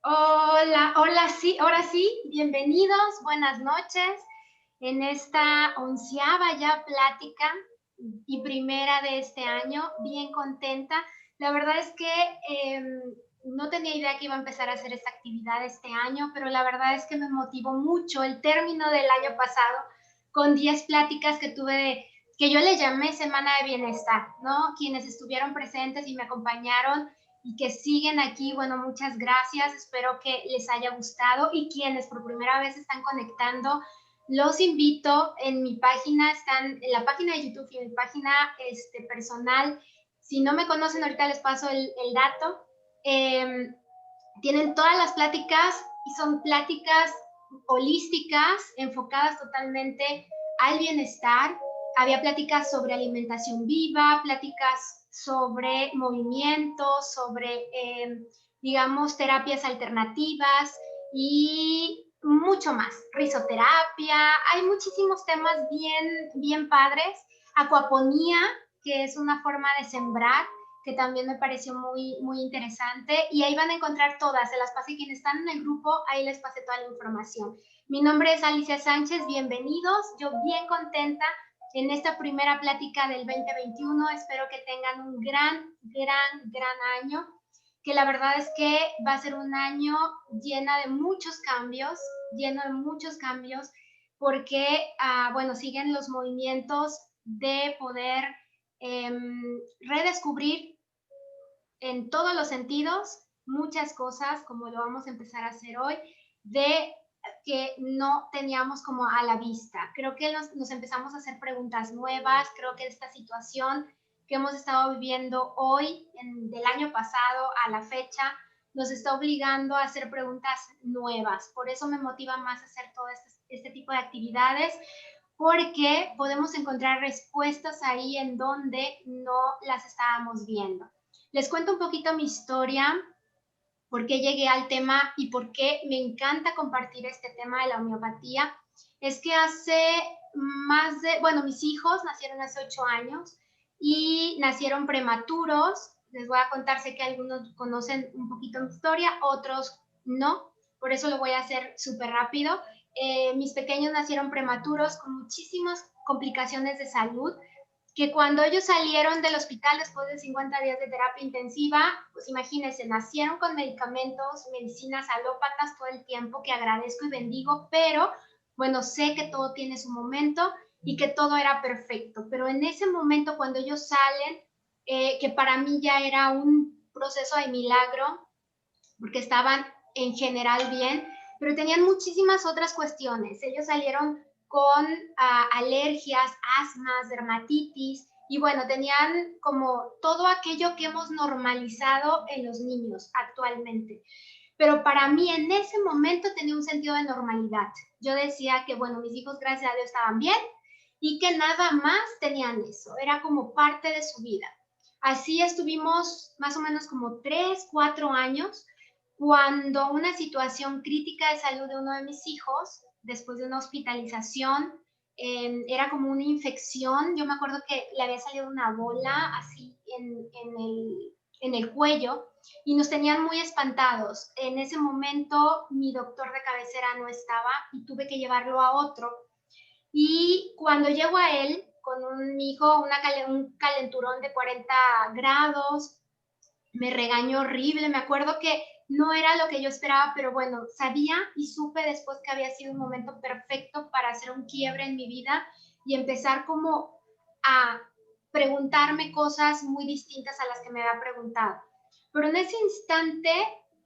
Hola, hola, sí, ahora sí, bienvenidos, buenas noches en esta onceava ya plática y primera de este año, bien contenta. La verdad es que no tenía idea que iba a empezar a hacer esta actividad este año, pero la verdad es que me motivó mucho el término del año pasado con 10 pláticas que tuve que yo le llamé Semana de Bienestar, ¿no? Quienes estuvieron presentes y me acompañaron y que siguen aquí, bueno, muchas gracias, espero que les haya gustado y quienes por primera vez están conectando, los invito en mi página, están en la página de YouTube y en mi página personal. Si no me conocen, ahorita les paso el dato. Eh, Tienen todas las pláticas y son pláticas holísticas, enfocadas totalmente al bienestar. Había pláticas sobre alimentación viva, pláticas sobre movimiento, sobre, digamos, terapias alternativas y mucho más, risoterapia, hay muchísimos temas bien padres, acuaponía, que es una forma de sembrar, que también me pareció muy interesante, y ahí van a encontrar todas, se las pasé, quienes están en el grupo, ahí les pasé toda la información. Mi nombre es Alicia Sánchez, bienvenidos, yo bien contenta en esta primera plática del 2021, espero que tengan un gran año, que la verdad es que va a ser un año lleno de muchos cambios, porque, bueno, siguen los movimientos de poder redescubrir en todos los sentidos muchas cosas, como lo vamos a empezar a hacer hoy, de que no teníamos como a la vista. Creo que nos empezamos a hacer preguntas nuevas, creo que esta situación que hemos estado viviendo hoy, del año pasado a la fecha, nos está obligando a hacer preguntas nuevas. Por eso me motiva más hacer todo este tipo de actividades, porque podemos encontrar respuestas ahí en donde no las estábamos viendo. Les cuento un poquito mi historia, por qué llegué al tema y por qué me encanta compartir este tema de la homeopatía. Es que bueno, mis hijos nacieron hace 8 años y nacieron prematuros. Les voy a contar, sé que algunos conocen un poquito mi historia, otros no, por eso lo voy a hacer súper rápido. Mis pequeños nacieron prematuros con muchísimas complicaciones de salud, que cuando ellos salieron del hospital después de 50 días de terapia intensiva, pues imagínense, nacieron con medicamentos, medicinas alópatas todo el tiempo, que agradezco y bendigo, pero bueno, sé que todo tiene su momento y que todo era perfecto, pero en ese momento cuando ellos salen, que para mí ya era un proceso de milagro, porque estaban en general bien, pero tenían muchísimas otras cuestiones. Ellos salieron con alergias, asmas, dermatitis, y bueno, tenían como todo aquello que hemos normalizado en los niños actualmente. Pero para mí en ese momento tenía un sentido de normalidad. Yo decía que, bueno, mis hijos, gracias a Dios, estaban bien y que nada más tenían eso, era como parte de su vida. Así estuvimos más o menos como 3, 4 años, cuando una situación crítica de salud de uno de mis hijos, después de una hospitalización, era como una infección. Yo me acuerdo que le había salido una bola así en el cuello y nos tenían muy espantados. En ese momento mi doctor de cabecera no estaba y tuve que llevarlo a otro. Y cuando llego a él, con un hijo, un calenturón de 40 grados, me regañó horrible, me acuerdo que no era lo que yo esperaba, pero bueno, sabía y supe después que había sido un momento perfecto para hacer un quiebre en mi vida y empezar como a preguntarme cosas muy distintas a las que me había preguntado. Pero en ese instante,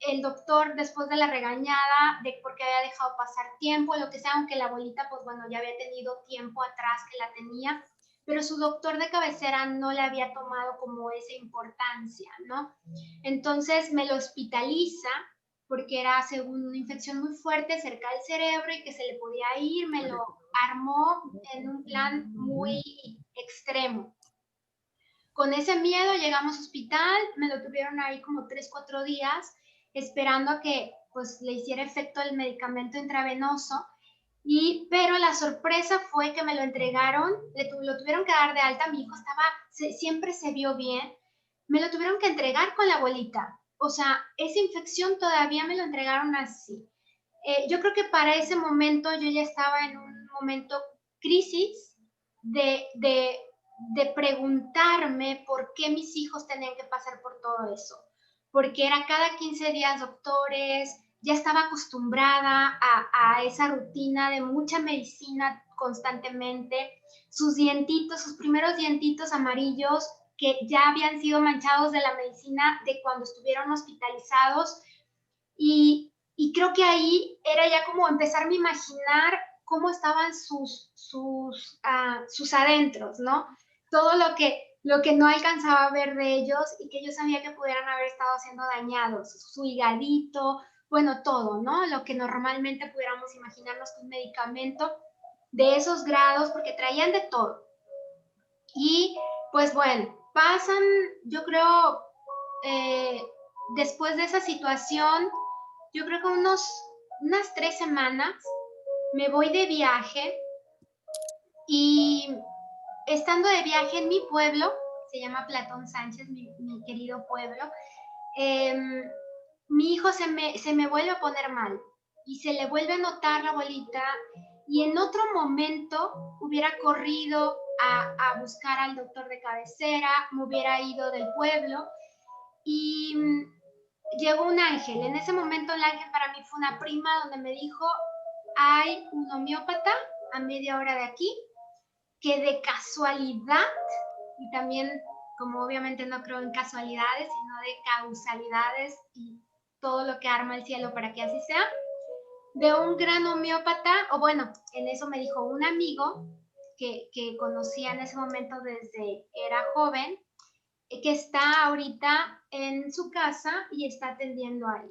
el doctor, después de la regañada, de por qué había dejado pasar tiempo, lo que sea, aunque la abuelita, pues bueno, ya había tenido tiempo atrás que la tenía, pero su doctor de cabecera no le había tomado como esa importancia, ¿no? Entonces me lo hospitaliza porque era, según, una infección muy fuerte cerca del cerebro y que se le podía ir, me lo armó en un plan muy extremo. Con ese miedo llegamos al hospital, me lo tuvieron ahí como 3, 4 días, esperando a que pues le hiciera efecto el medicamento intravenoso, pero la sorpresa fue que me lo entregaron, lo tuvieron que dar de alta, mi hijo siempre se vio bien, me lo tuvieron que entregar con la abuelita. o sea, esa infección todavía me lo entregaron así. Yo creo que para ese momento yo ya estaba en un momento crisis de preguntarme por qué mis hijos tenían que pasar por todo eso. Porque era cada 15 días doctores, ya estaba acostumbrada a esa rutina de mucha medicina constantemente, sus dientitos, sus primeros dientitos amarillos que ya habían sido manchados de la medicina de cuando estuvieron hospitalizados y creo que ahí era ya como empezarme a imaginar cómo estaban sus adentros, ¿no? Todo lo que no alcanzaba a ver de ellos y que yo sabía que pudieran haber estado siendo dañados, su higadito, bueno, todo, ¿no? Lo que normalmente pudiéramos imaginarnos que un medicamento de esos grados, porque traían de todo. Y pues bueno, pasan, yo creo, eh, después de esa situación, yo creo que unas 3 semanas me voy de viaje y estando de viaje en mi pueblo, se llama Platón Sánchez, mi querido pueblo, eh, mi hijo se me vuelve a poner mal y se le vuelve a notar la bolita y en otro momento hubiera corrido a buscar al doctor de cabecera, me hubiera ido del pueblo y llegó un ángel. En ese momento el ángel para mí fue una prima donde me dijo, hay un homeópata a media hora de aquí que de casualidad, y también como obviamente no creo en casualidades, sino de causalidades y todo lo que arma el cielo para que así sea, de un gran homeópata, o bueno, en eso me dijo un amigo que conocía en ese momento desde era joven, que está ahorita en su casa y está atendiendo ahí.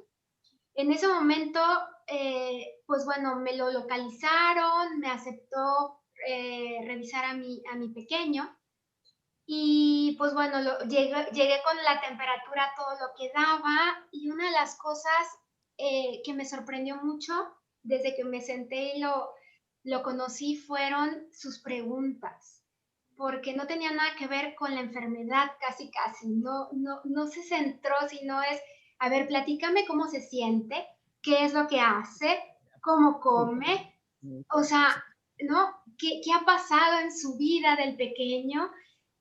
En ese momento, pues bueno, me lo localizaron, me aceptó revisar a mi pequeño y pues bueno, llegué con la temperatura todo lo que daba y una de las cosas que me sorprendió mucho desde que me senté y lo conocí fueron sus preguntas, porque no tenía nada que ver con la enfermedad casi casi, no se centró, sino es, a ver, platícame cómo se siente, qué es lo que hace, cómo come, o sea, ¿no? ¿Qué ha pasado en su vida del pequeño?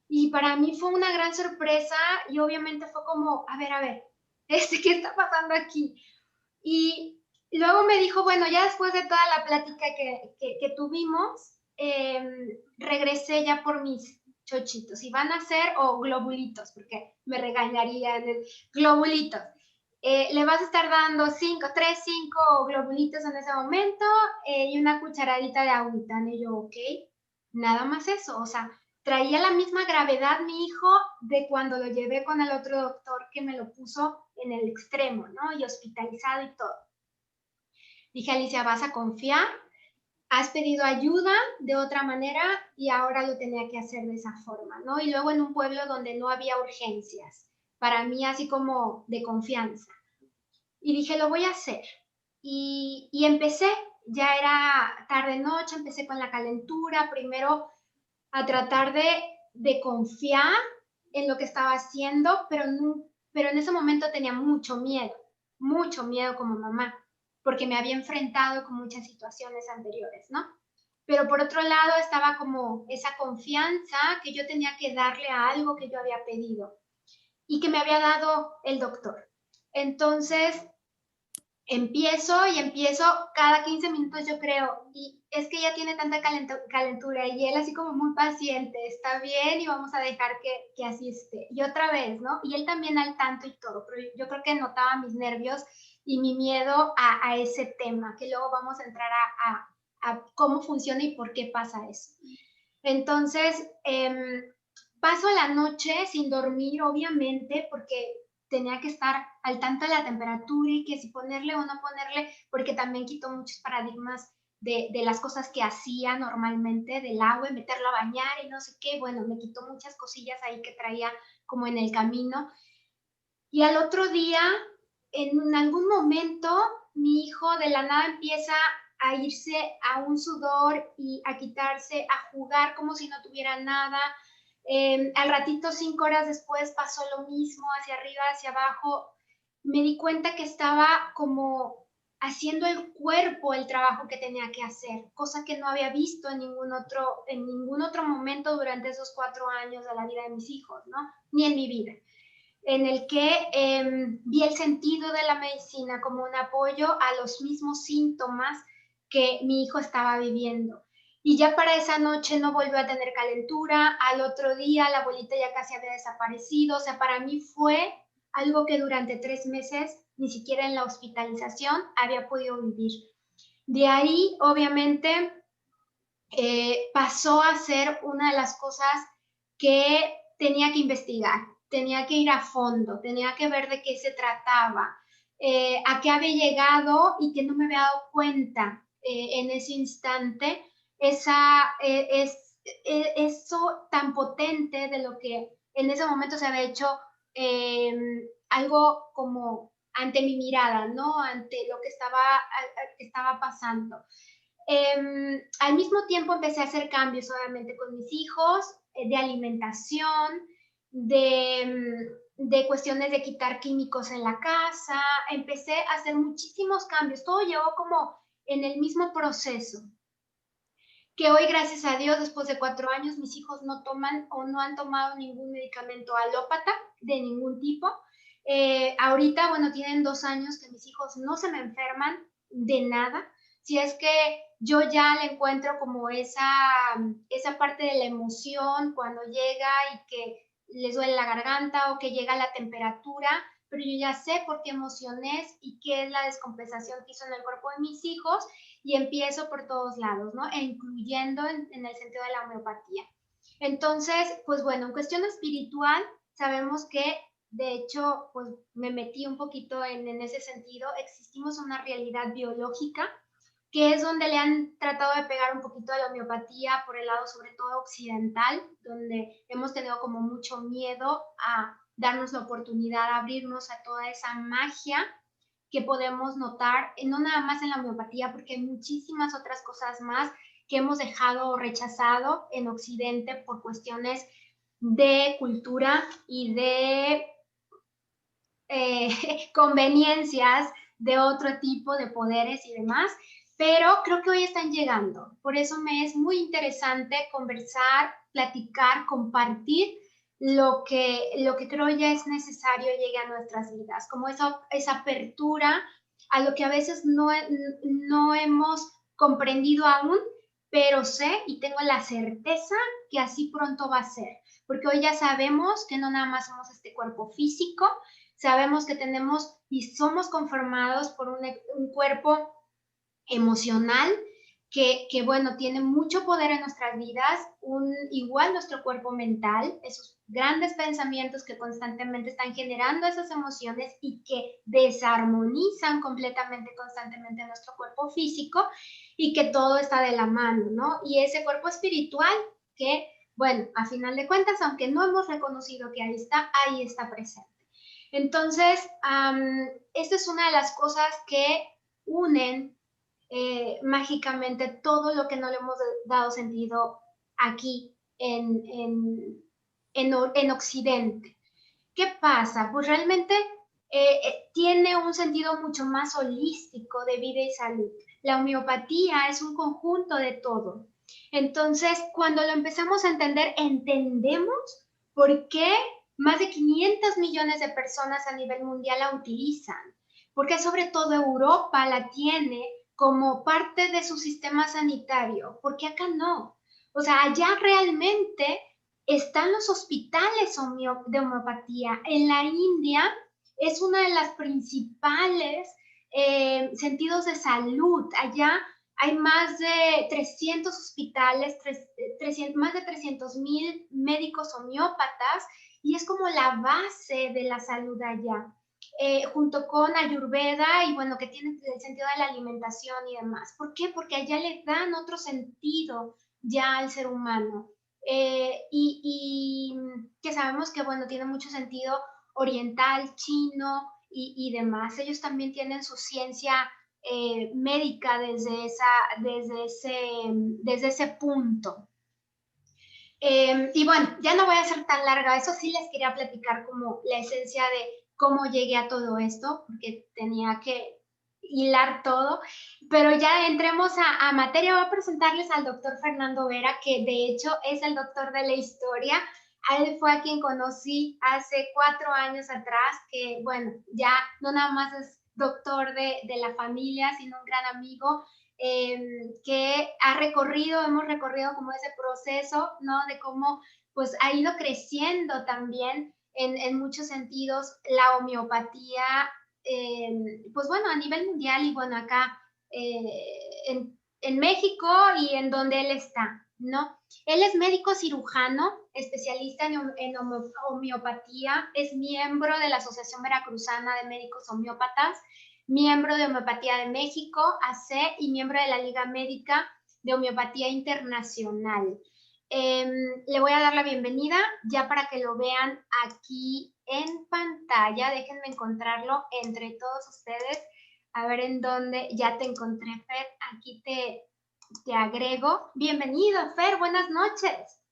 Y para mí fue una gran sorpresa y obviamente fue como, a ver, ¿qué está pasando aquí? Y luego me dijo, bueno, ya después de toda la plática que tuvimos, regresé ya por mis chochitos. Y van a ser, o globulitos, porque me regañarían, globulitos. Le vas a estar dando 5 globulitos en ese momento y una cucharadita de agüita. Y yo, ok, nada más eso. O sea, traía la misma gravedad mi hijo de cuando lo llevé con el otro doctor que me lo puso en el extremo, ¿no? Y hospitalizado y todo. Dije, Alicia, vas a confiar, has pedido ayuda de otra manera y ahora lo tenía que hacer de esa forma, ¿no? Y luego en un pueblo donde no había urgencias, para mí así como de confianza. Y dije, lo voy a hacer. Y empecé, ya era tarde-noche, empecé con la calentura, primero a tratar de confiar en lo que estaba haciendo, pero en ese momento tenía mucho miedo como mamá, porque me había enfrentado con muchas situaciones anteriores, ¿no? Pero por otro lado estaba como esa confianza que yo tenía que darle a algo que yo había pedido y que me había dado el doctor. Entonces, empiezo cada 15 minutos, yo creo, y es que ella tiene tanta calentura y él así como muy paciente, está bien y vamos a dejar que así esté. Y otra vez, ¿no? Y él también al tanto y todo, pero yo creo que notaba mis nervios y mi miedo a ese tema, que luego vamos a entrar a cómo funciona y por qué pasa eso. Entonces, paso la noche sin dormir, obviamente, porque tenía que estar al tanto de la temperatura y que si ponerle o no ponerle, porque también quitó muchos paradigmas de las cosas que hacía normalmente, del agua y meterlo a bañar y no sé qué. Bueno, me quitó muchas cosillas ahí que traía como en el camino. Y al otro día, en algún momento, mi hijo de la nada empieza a irse a un sudor y a quitarse, a jugar como si no tuviera nada. Al ratito, 5 horas después, pasó lo mismo, hacia arriba, hacia abajo. me di cuenta que estaba como haciendo el cuerpo el trabajo que tenía que hacer, cosa que no había visto en ningún otro momento durante esos 4 años de la vida de mis hijos, ¿no? Ni en mi vida, en el que vi el sentido de la medicina como un apoyo a los mismos síntomas que mi hijo estaba viviendo. Y ya para esa noche no volvió a tener calentura, al otro día la abuelita ya casi había desaparecido, o sea, para mí fue algo que durante 3 meses, ni siquiera en la hospitalización, había podido vivir. De ahí, obviamente, pasó a ser una de las cosas que tenía que investigar, tenía que ir a fondo, tenía que ver de qué se trataba, a qué había llegado y que no me había dado cuenta en ese instante, eso tan potente de lo que en ese momento se había hecho eh, algo como ante mi mirada, ¿no? Ante lo que estaba pasando. Al mismo tiempo empecé a hacer cambios, obviamente, con mis hijos, de alimentación, de cuestiones de quitar químicos en la casa. Empecé a hacer muchísimos cambios. Todo llegó como en el mismo proceso. Que hoy, gracias a Dios, después de 4 años, mis hijos no toman o no han tomado ningún medicamento alópata de ningún tipo. Ahorita, bueno, tienen 2 años que mis hijos no se me enferman de nada. Si es que yo ya le encuentro como esa parte de la emoción cuando llega y que les duele la garganta o que llega la temperatura, pero yo ya sé por qué emoción es y qué es la descompensación que hizo en el cuerpo de mis hijos y empiezo por todos lados, ¿no? E incluyendo en el sentido de la homeopatía. Entonces, pues bueno, en cuestión espiritual, sabemos que de hecho, pues me metí un poquito en ese sentido, existimos una realidad biológica que es donde le han tratado de pegar un poquito a la homeopatía por el lado sobre todo occidental, donde hemos tenido como mucho miedo a darnos la oportunidad, a abrirnos a toda esa magia que podemos notar, no nada más en la homeopatía, porque hay muchísimas otras cosas más que hemos dejado o rechazado en Occidente por cuestiones de cultura y de conveniencias de otro tipo de poderes y demás, pero creo que hoy están llegando. Por eso me es muy interesante conversar, platicar, compartir lo que creo ya es necesario llegue a nuestras vidas, como esa apertura a lo que a veces no hemos comprendido aún, pero sé y tengo la certeza que así pronto va a ser, porque hoy ya sabemos que no nada más somos este cuerpo físico, sabemos que tenemos y somos conformados por un cuerpo emocional bueno, tiene mucho poder en nuestras vidas, igual nuestro cuerpo mental, esos grandes pensamientos que constantemente están generando esas emociones y que desarmonizan completamente, constantemente nuestro cuerpo físico y que todo está de la mano, ¿no? Y ese cuerpo espiritual que, bueno, a final de cuentas, aunque no hemos reconocido que ahí está presente. Entonces, esta es una de las cosas que unen mágicamente todo lo que no le hemos dado sentido aquí en Occidente. ¿Qué pasa? Pues realmente tiene un sentido mucho más holístico de vida y salud. La homeopatía es un conjunto de todo. Entonces, cuando lo empezamos a entender, entendemos por qué más de 500 millones de personas a nivel mundial la utilizan. Porque sobre todo Europa la tiene como parte de su sistema sanitario. ¿Por qué acá no? O sea, allá realmente están los hospitales de homeopatía. En la India es una de las principales sentidos de salud. Allá hay más de 300 hospitales, más de 300,000 médicos homeópatas y es como la base de la salud allá. Junto con Ayurveda y bueno, que tiene el sentido de la alimentación y demás. ¿Por qué? Porque allá le dan otro sentido ya al ser humano. Y que sabemos que, bueno, tiene mucho sentido oriental, chino y demás. Ellos también tienen su ciencia médica desde ese punto. Y bueno, ya no voy a ser tan larga, eso sí les quería platicar como la esencia cómo llegué a todo esto, porque tenía que hilar todo, pero ya entremos a materia. Voy a presentarles al doctor Fernando Vera, que de hecho es el doctor de la historia. A él fue a quien conocí hace 4 años atrás, que bueno, ya no nada más es doctor de la familia, sino un gran amigo, que hemos recorrido como ese proceso, ¿no? De cómo pues ha ido creciendo también en muchos sentidos la homeopatía, pues bueno, a nivel mundial y bueno, acá en México y en donde él está, ¿no? Él es médico cirujano, especialista en homeopatía, es miembro de la Asociación Veracruzana de Médicos Homeópatas, miembro de Homeopatía de México, AC, y miembro de la Liga Médica de Homeopatía Internacional. Le voy a dar la bienvenida ya para que lo vean aquí en pantalla. Déjenme encontrarlo entre todos ustedes. A ver en dónde ya te encontré, Fer. Aquí te agrego. Bienvenido, Fer. Buenas noches.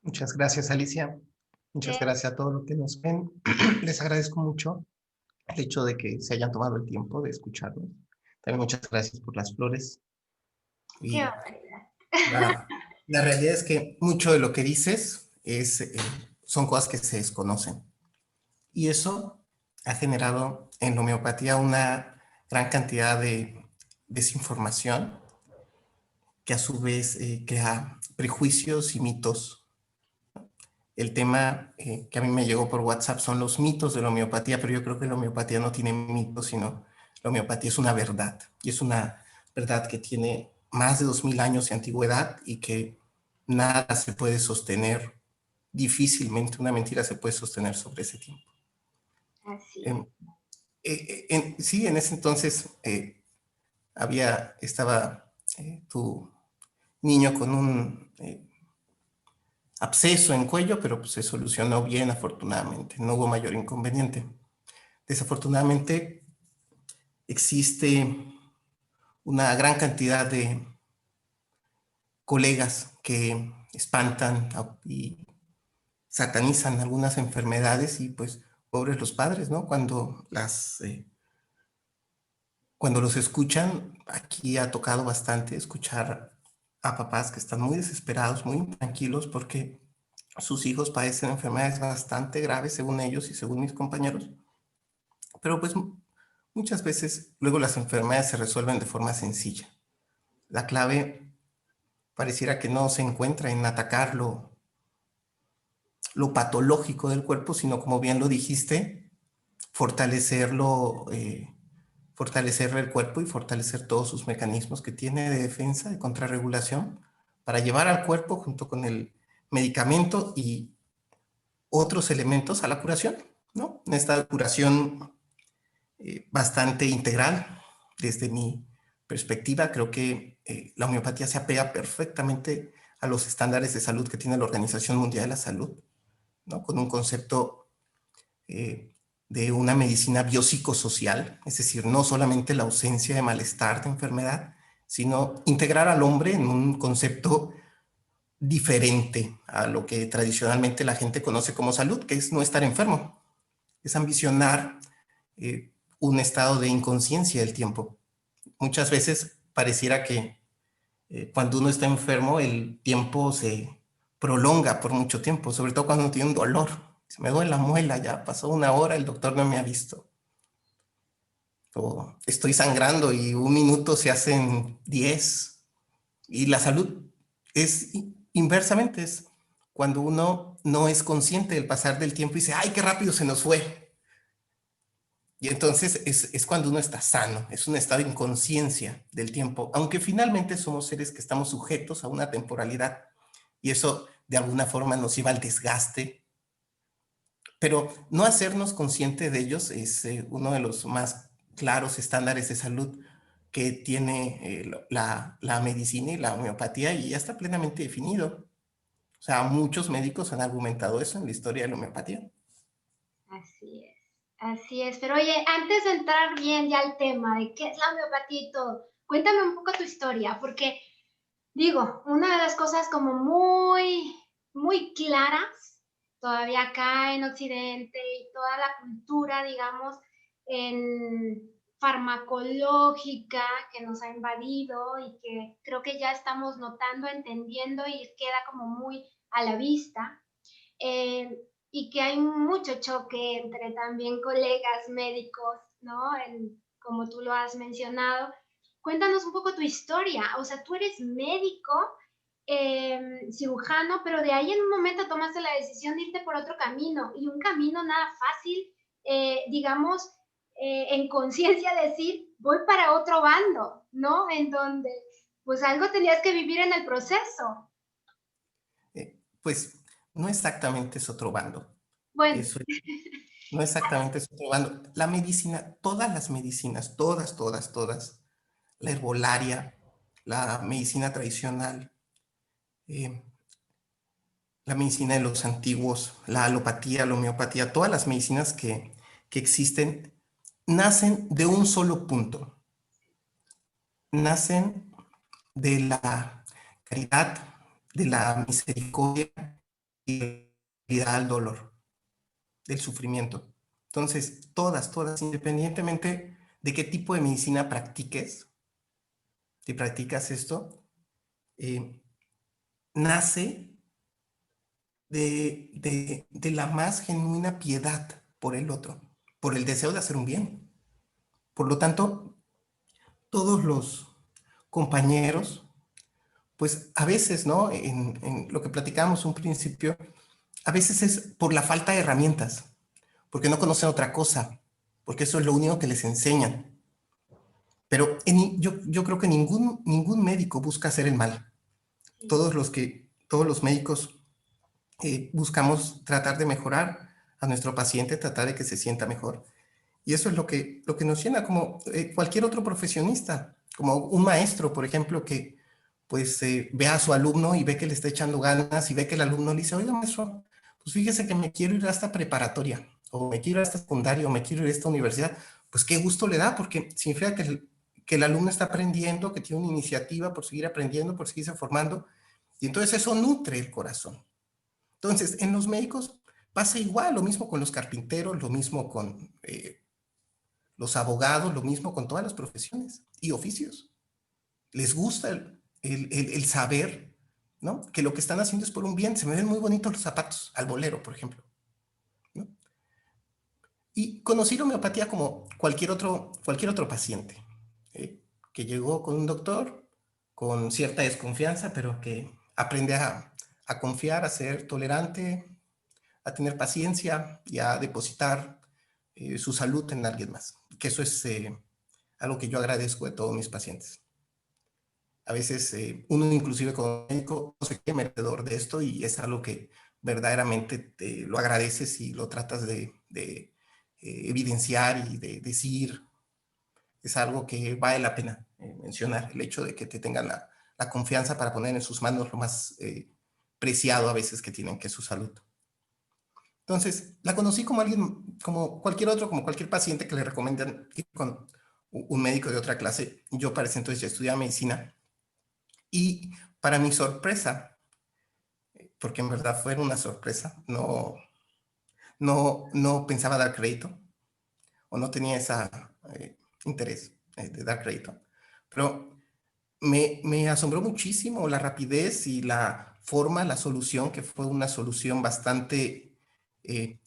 Muchas gracias, Alicia. Muchas gracias a todos los que nos ven. Les agradezco mucho el hecho de que se hayan tomado el tiempo de escucharnos. También muchas gracias por las flores. Qué Y barbaridad. la realidad es que mucho de lo que dices son cosas que se desconocen. Y eso ha generado en la homeopatía una gran cantidad de desinformación que a su vez crea prejuicios y mitos. El tema que a mí me llegó por WhatsApp son los mitos de la homeopatía, pero yo creo que la homeopatía no tiene mitos, sino la homeopatía es una verdad. Y es una verdad que tiene más de 2000 años de antigüedad y que nada se puede sostener, difícilmente una mentira se puede sostener sobre ese tiempo. Así es. Sí, en ese entonces estaba tu niño con un absceso en cuello, pero pues se solucionó bien afortunadamente, no hubo mayor inconveniente. Desafortunadamente existe una gran cantidad de colegas que espantan y satanizan algunas enfermedades y pues pobres los padres, ¿no? Cuando los escuchan, aquí ha tocado bastante escuchar a papás que están muy desesperados, muy intranquilos porque sus hijos padecen enfermedades bastante graves según ellos y según mis compañeros, pero pues muchas veces luego las enfermedades se resuelven de forma sencilla. La clave pareciera que no se encuentra en atacar lo patológico del cuerpo, sino como bien lo dijiste, fortalecer el cuerpo y fortalecer todos sus mecanismos que tiene de defensa, de contrarregulación, para llevar al cuerpo junto con el medicamento y otros elementos a la curación, ¿no? En esta curación bastante integral, desde mi perspectiva, creo que la homeopatía se apega perfectamente a los estándares de salud que tiene la Organización Mundial de la Salud, ¿no? Con un concepto de una medicina biopsicosocial, es decir, no solamente la ausencia de malestar, de enfermedad, sino integrar al hombre en un concepto diferente a lo que tradicionalmente la gente conoce como salud, que es no estar enfermo, es ambicionar un estado de inconsciencia del tiempo. Muchas veces pareciera que cuando uno está enfermo el tiempo se prolonga por mucho tiempo, sobre todo cuando uno tiene un dolor. Se me duele la muela, ya pasó 1 hora, el doctor no me ha visto. O estoy sangrando y 1 minuto se hacen 10. Y la salud es inversamente, es cuando uno no es consciente del pasar del tiempo y dice, ay, qué rápido se nos fue. Y entonces es cuando uno está sano, es un estado de inconsciencia del tiempo, aunque finalmente somos seres que estamos sujetos a una temporalidad y eso de alguna forma nos lleva al desgaste, pero no hacernos consciente de ellos es uno de los más claros estándares de salud que tiene la medicina y la homeopatía y ya está plenamente definido. O sea, muchos médicos han argumentado eso en la historia de la homeopatía. Así es. Así es. Pero oye, antes de entrar bien ya al tema de qué es la homeopatía y todo, cuéntame un poco tu historia, porque digo, una de las cosas como muy claras todavía acá en Occidente y toda la cultura, digamos, en farmacológica que nos ha invadido y que creo que ya estamos notando, entendiendo y queda como muy a la vista. Y que hay mucho choque entre también colegas médicos, ¿no? Como tú lo has mencionado. Cuéntanos un poco tu historia. O sea, tú eres médico, cirujano, pero de ahí en un momento tomaste la decisión de irte por otro camino y un camino nada fácil, digamos, en conciencia decir, voy para otro bando, ¿no? En donde pues algo tenías que vivir en el proceso. Pues no exactamente es otro bando. Bueno, Eso no exactamente es otro bando. La medicina, todas las medicinas, todas, todas, todas, la herbolaria, la medicina tradicional, eh, la medicina de los antiguos, la alopatía, la homeopatía, todas las medicinas que existen, nacen de un solo punto. Nacen de la caridad, de la misericordia y de la fidelidad al dolor, del sufrimiento. Entonces, todas, todas, independientemente de qué tipo de medicina practiques, si practicas esto, eh, nace de la más genuina piedad por el otro, por el deseo de hacer un bien. Por lo tanto, todos los compañeros, pues a veces, ¿no? En lo que platicábamos un principio, a veces es por la falta de herramientas, porque no conocen otra cosa, porque eso es lo único que les enseñan. Pero yo creo que ningún médico busca hacer el mal. Todos los médicos buscamos tratar de mejorar a nuestro paciente, tratar de que se sienta mejor. Y eso es lo que nos llena, como cualquier otro profesionista, como un maestro, por ejemplo, que pues ve a su alumno y ve que le está echando ganas y ve que el alumno le dice, oiga, maestro, pues fíjese que me quiero ir a esta preparatoria, o me quiero ir a esta secundaria, o me quiero ir a esta universidad. Pues qué gusto le da, porque significa que el alumno está aprendiendo, que tiene una iniciativa por seguir aprendiendo, por seguirse formando, y entonces eso nutre el corazón. Entonces, en los médicos pasa igual, lo mismo con los carpinteros, lo mismo con los abogados, lo mismo con todas las profesiones y oficios. Les gusta el saber, ¿no? Que lo que están haciendo es por un bien. Se me ven muy bonitos los zapatos, al bolero, por ejemplo, ¿no? Y conocí la homeopatía como cualquier otro paciente, que llegó con un doctor con cierta desconfianza, pero que aprende a confiar, a ser tolerante, a tener paciencia y a depositar su salud en alguien más. Que eso es algo que yo agradezco de todos mis pacientes. A veces uno inclusive como médico no se cree merecedor de esto y es algo que verdaderamente te lo agradeces y lo tratas de evidenciar y de decir. Es algo que vale la pena mencionar, el hecho de que te tengan la confianza para poner en sus manos lo más preciado a veces que tienen, que es su salud. Entonces, la conocí como alguien, como cualquier otro, como cualquier paciente que le recomiendan ir con un médico de otra clase. Yo para ese entonces ya estudiaba medicina y para mi sorpresa, porque en verdad fue una sorpresa, no pensaba dar crédito o no tenía ese interés de dar crédito, pero me asombró muchísimo la rapidez y la forma, la solución, que fue una solución bastante eh,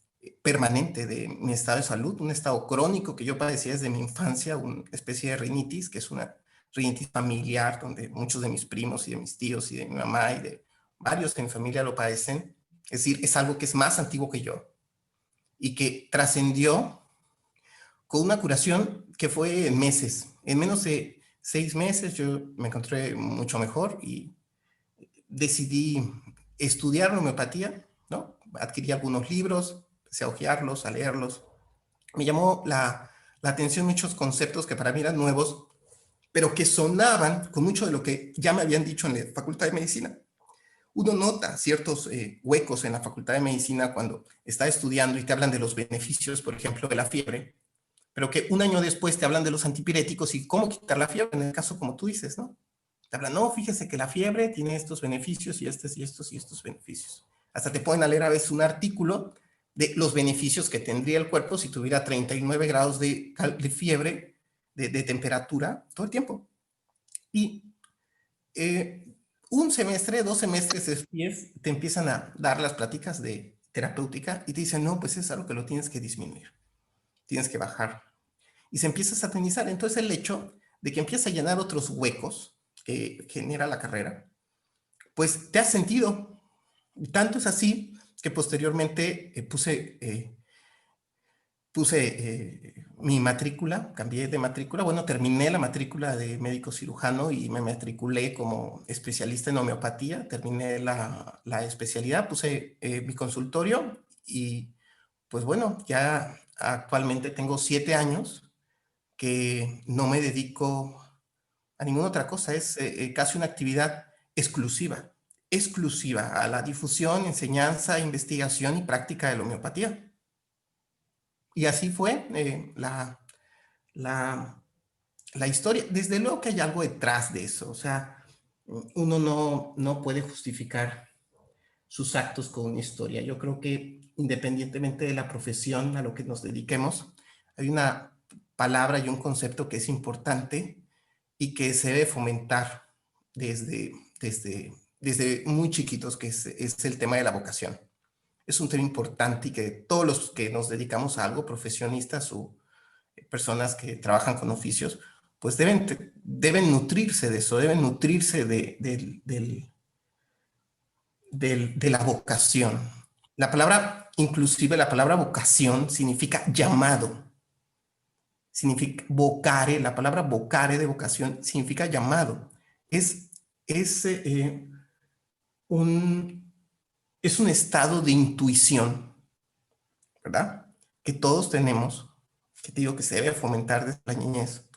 permanente de mi estado de salud, un estado crónico que yo padecía desde mi infancia, una especie de rinitis, que es una rinitis familiar, donde muchos de mis primos y de mis tíos y de mi mamá y de varios de mi familia lo padecen. Es decir, es algo que es más antiguo que yo y que trascendió con una curación que fue en meses. En menos de 6 meses yo me encontré mucho mejor y decidí estudiar homeopatía, ¿no? Adquirí algunos libros, empecé a hojearlos, a leerlos. Me llamó la atención muchos conceptos que para mí eran nuevos, pero que sonaban con mucho de lo que ya me habían dicho en la Facultad de Medicina. Uno nota ciertos huecos en la Facultad de Medicina cuando está estudiando y te hablan de los beneficios, por ejemplo, de la fiebre, pero que un año después te hablan de los antipiréticos y cómo quitar la fiebre, en el caso como tú dices, ¿no? Te hablan, no, fíjese que la fiebre tiene estos beneficios y estos y estos y estos beneficios. Hasta te ponen a leer a veces un artículo de los beneficios que tendría el cuerpo si tuviera 39 grados de fiebre, de temperatura, todo el tiempo. Y un semestre, 2 semestres después, te empiezan a dar las pláticas de terapéutica y te dicen, no, pues es algo que lo tienes que disminuir, tienes que bajar. Y se empieza a satanizar. Entonces el hecho de que empieza a llenar otros huecos que genera la carrera, pues te has sentido. Y tanto es así que posteriormente puse mi matrícula, cambié de matrícula, bueno, terminé la matrícula de médico cirujano y me matriculé como especialista en homeopatía, terminé la especialidad, puse mi consultorio y pues bueno, ya actualmente tengo 7 años que no me dedico a ninguna otra cosa, es casi una actividad exclusiva, exclusiva a la difusión, enseñanza, investigación y práctica de la homeopatía. Y así fue la, la historia. Desde luego que hay algo detrás de eso, o sea, uno no puede justificar sus actos con una historia. Yo creo que independientemente de la profesión a lo que nos dediquemos, hay una palabra y un concepto que es importante y que se debe fomentar desde, desde muy chiquitos, que es el tema de la vocación. Es un tema importante y que todos los que nos dedicamos a algo, profesionistas o personas que trabajan con oficios, pues deben nutrirse de eso, deben nutrirse de la vocación. La palabra, inclusive la palabra vocación significa llamado, significa vocare, la palabra vocare de vocación significa llamado. Es, es, eh, un, es un estado de intuición, ¿verdad? Que todos tenemos, que te digo que se debe fomentar desde la niñez,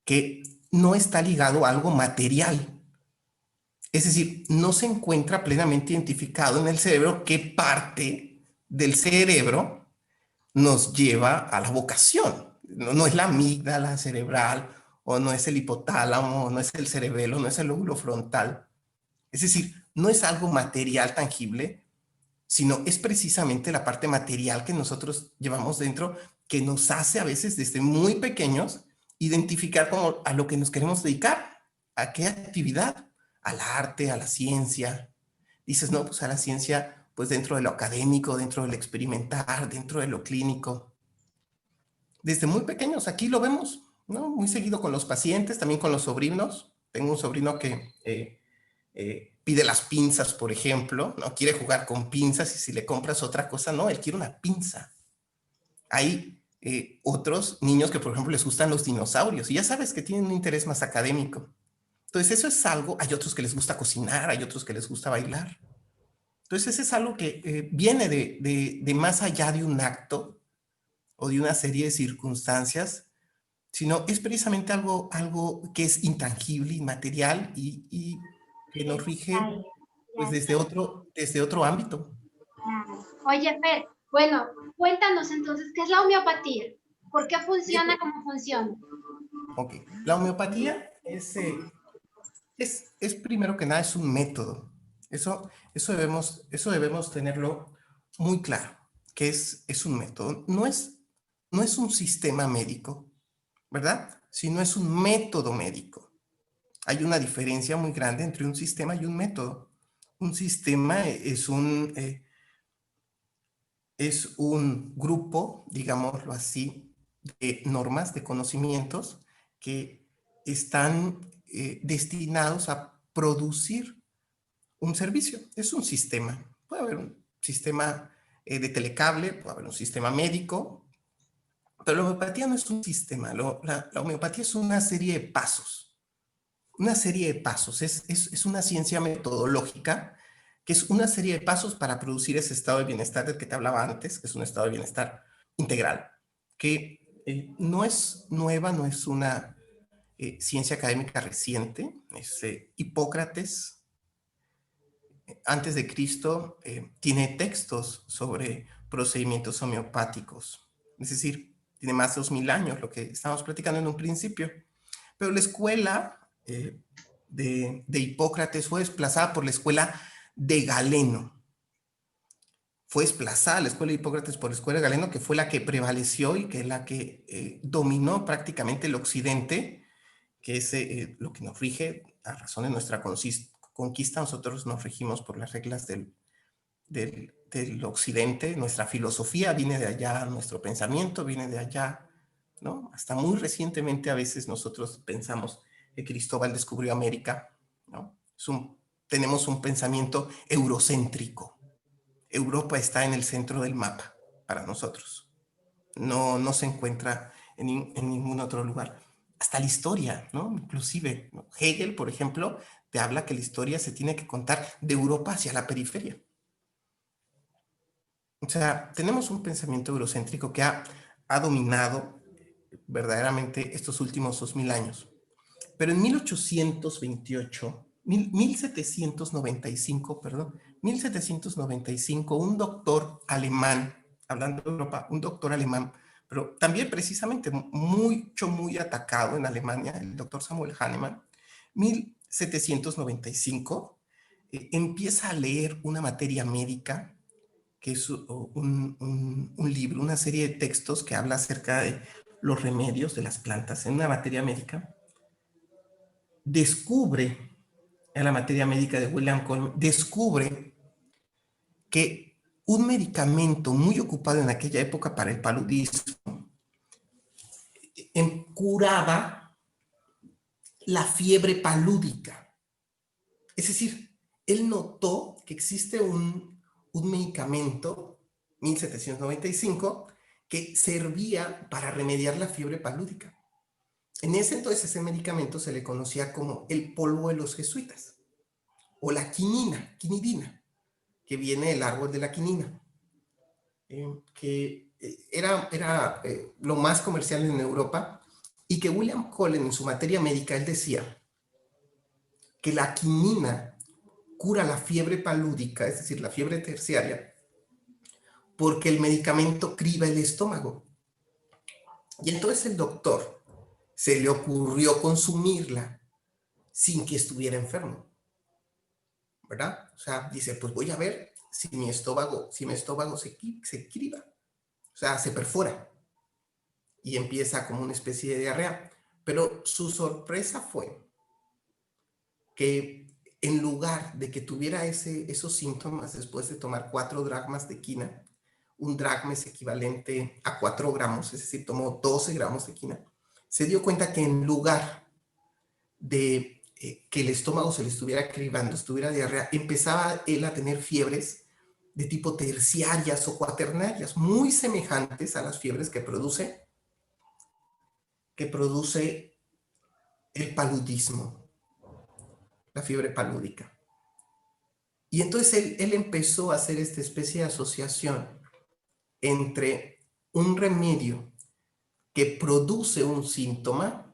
que no está ligado a algo material. Es decir, no se encuentra plenamente identificado en el cerebro qué parte del cerebro nos lleva a la vocación. No es la amígdala cerebral, o no es el hipotálamo, o no es el cerebelo, no es el lóbulo frontal. Es decir, no es algo material tangible, sino es precisamente la parte material que nosotros llevamos dentro que nos hace a veces desde muy pequeños identificar como a lo que nos queremos dedicar, a qué actividad, al arte, a la ciencia. Dices, no, pues a la ciencia, pues dentro de lo académico, dentro de lo experimental, dentro de lo clínico. Desde muy pequeños, aquí lo vemos, ¿no? Muy seguido con los pacientes, también con los sobrinos. Tengo un sobrino que pide las pinzas, por ejemplo, ¿no? Quiere jugar con pinzas y si le compras otra cosa, no, él quiere una pinza. Hay otros niños que, por ejemplo, les gustan los dinosaurios y ya sabes que tienen un interés más académico. Entonces, eso es algo, hay otros que les gusta cocinar, hay otros que les gusta bailar. Entonces, eso es algo que viene de más allá de un acto o de una serie de circunstancias, sino es precisamente algo que es intangible, inmaterial y que nos rige pues desde otro ámbito. Claro. Oye, Fer, bueno, cuéntanos entonces, ¿qué es la homeopatía? ¿Por qué funciona como funciona? Ok, la homeopatía es primero que nada, es un método. Eso debemos tenerlo muy claro, que es un método. No es un sistema médico, ¿verdad? Sino es un método médico. Hay una diferencia muy grande entre un sistema y un método. Un sistema es un grupo, digámoslo así, de normas, de conocimientos que están destinados a producir un servicio. Es un sistema. Puede haber un sistema de telecable, puede haber un sistema médico, pero la homeopatía no es un sistema. La homeopatía es una serie de pasos. Una serie de pasos. Es una ciencia metodológica que es una serie de pasos para producir ese estado de bienestar del que te hablaba antes, que es un estado de bienestar integral, que no es nueva, no es una ciencia académica reciente. Es Hipócrates, antes de Cristo, tiene textos sobre procedimientos homeopáticos. Es decir, tiene más de 2000 años, lo que estábamos platicando en un principio. Pero la escuela de Hipócrates fue desplazada por la escuela de Galeno. fue desplazada la escuela de Hipócrates por la escuela de Galeno, que fue la que prevaleció y que es la que dominó prácticamente el occidente, que es lo que nos rige a razón de nuestra conquista. Nosotros nos regimos por las reglas del occidente, nuestra filosofía viene de allá, nuestro pensamiento viene de allá, ¿no? Hasta muy recientemente a veces nosotros pensamos que Cristóbal descubrió América, ¿no? Tenemos un pensamiento eurocéntrico. Europa está en el centro del mapa para nosotros. No se encuentra en ningún otro lugar. Hasta la historia, ¿no? Inclusive, ¿no? Hegel, por ejemplo, te habla que la historia se tiene que contar de Europa hacia la periferia. O sea, tenemos un pensamiento eurocéntrico que ha dominado verdaderamente estos últimos 2000 años. Pero en 1828, 1795, perdón, 1795, un doctor alemán, hablando de Europa, un doctor alemán, pero también precisamente muy atacado en Alemania, el doctor Samuel Hahnemann, 1795, empieza a leer una materia médica que es un libro, una serie de textos que habla acerca de los remedios de las plantas en una materia médica. Descubre, en la materia médica de William Cole, descubre que un medicamento muy ocupado en aquella época para el paludismo curaba la fiebre palúdica. Es decir, él notó que existe un medicamento, 1795, que servía para remediar la fiebre palúdica. En ese entonces ese medicamento se le conocía como el polvo de los jesuitas, o la quinidina, que viene del árbol de la quinina, que era lo más comercial en Europa, y que William Cullen en su materia médica, él decía que la quinina cura la fiebre palúdica, es decir, la fiebre terciaria, porque el medicamento criba el estómago. Y entonces el doctor se le ocurrió consumirla sin que estuviera enfermo, ¿verdad? O sea, dice, pues voy a ver si mi estómago se criba, o sea, se perfora y empieza como una especie de diarrea. Pero su sorpresa fue que en lugar de que tuviera esos síntomas después de tomar 4 dracmas de quina, un dracma es equivalente a 4 gramos, es decir, tomó 12 gramos de quina, se dio cuenta que en lugar de que el estómago se le estuviera cribando, estuviera diarrea, empezaba él a tener fiebres de tipo terciarias o cuaternarias, muy semejantes a las fiebres que produce el paludismo, la fiebre palúdica. Y entonces él empezó a hacer esta especie de asociación entre un remedio que produce un síntoma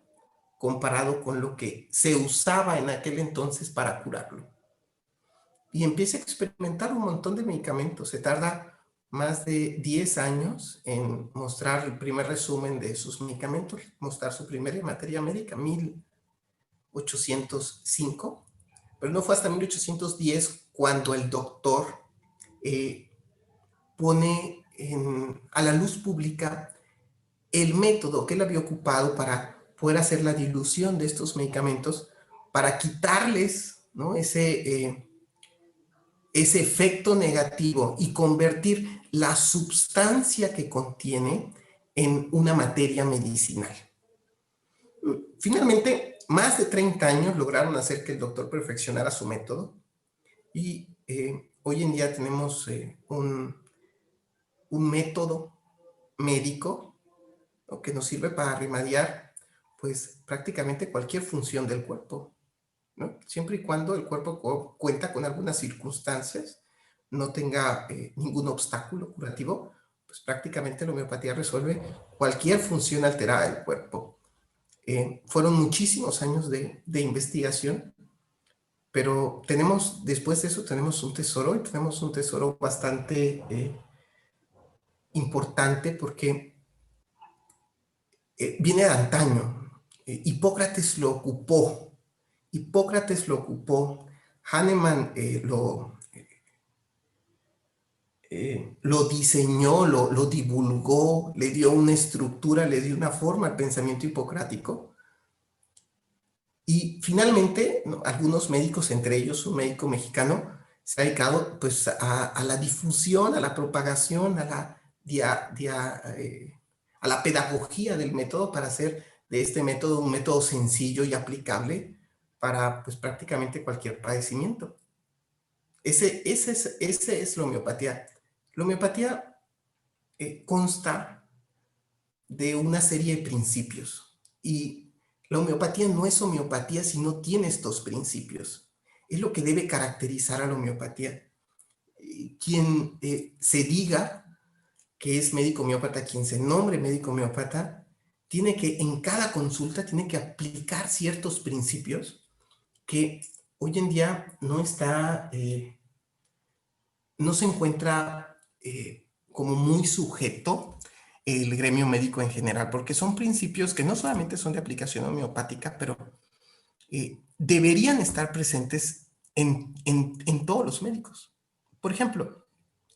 comparado con lo que se usaba en aquel entonces para curarlo. Y empieza a experimentar un montón de medicamentos. Se tarda más de 10 años en mostrar el primer resumen de sus medicamentos, mostrar su primera materia médica, 1805, pero no fue hasta 1810 cuando el doctor pone a la luz pública el método que él había ocupado para poder hacer la dilución de estos medicamentos, para quitarles, ¿no?, ese efecto negativo y convertir la sustancia que contiene en una materia medicinal. Finalmente, más de 30 años lograron hacer que el doctor perfeccionara su método y hoy en día tenemos un método médico, ¿no?, que nos sirve para remediar pues prácticamente cualquier función del cuerpo, ¿no? Siempre y cuando el cuerpo cuenta con algunas circunstancias, no tenga ningún obstáculo curativo, pues prácticamente la homeopatía resuelve cualquier función alterada del cuerpo. Fueron muchísimos años de investigación, pero después de eso tenemos un tesoro, y tenemos un tesoro bastante importante porque viene de antaño. Hipócrates lo ocupó. Hahnemann lo diseñó, lo divulgó, le dio una estructura, le dio una forma al pensamiento hipocrático. Y finalmente, ¿no?, algunos médicos, entre ellos un médico mexicano, se ha dedicado pues, a la difusión, a la propagación, a la pedagogía del método para hacer de este método un método sencillo y aplicable para pues, prácticamente cualquier padecimiento. Ese es la homeopatía. La homeopatía consta de una serie de principios y la homeopatía no es homeopatía si no tiene estos principios. Es lo que debe caracterizar a la homeopatía. Quien se diga que es médico homeópata, quien se nombre médico homeópata, tiene que en cada consulta tiene que aplicar ciertos principios que hoy en día no se encuentra como muy sujeto el gremio médico en general, porque son principios que no solamente son de aplicación homeopática, pero deberían estar presentes en todos los médicos. Por ejemplo,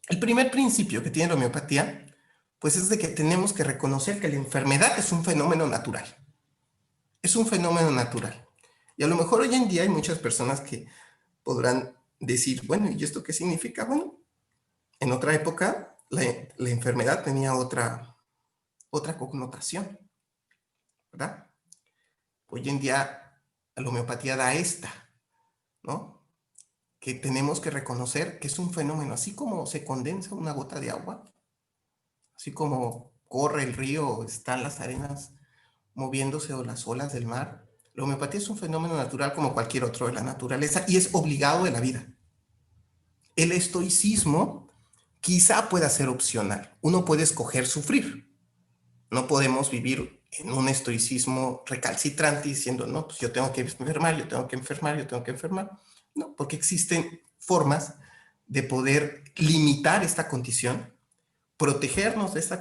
el primer principio que tiene la homeopatía, pues es de que tenemos que reconocer que la enfermedad es un fenómeno natural. Es un fenómeno natural. Y a lo mejor hoy en día hay muchas personas que podrán decir, bueno, ¿y esto qué significa? Bueno, en otra época la enfermedad tenía otra connotación, ¿verdad? Hoy en día la homeopatía da esta, ¿no? Que tenemos que reconocer que es un fenómeno, así como se condensa una gota de agua, así como corre el río, están las arenas moviéndose o las olas del mar. La homeopatía es un fenómeno natural como cualquier otro de la naturaleza y es obligado de la vida. El estoicismo quizá pueda ser opcional. Uno puede escoger sufrir. No podemos vivir en un estoicismo recalcitrante diciendo, no, pues yo tengo que enfermar, yo tengo que enfermar, yo tengo que enfermar. No, porque existen formas de poder limitar esta condición, protegernos de esta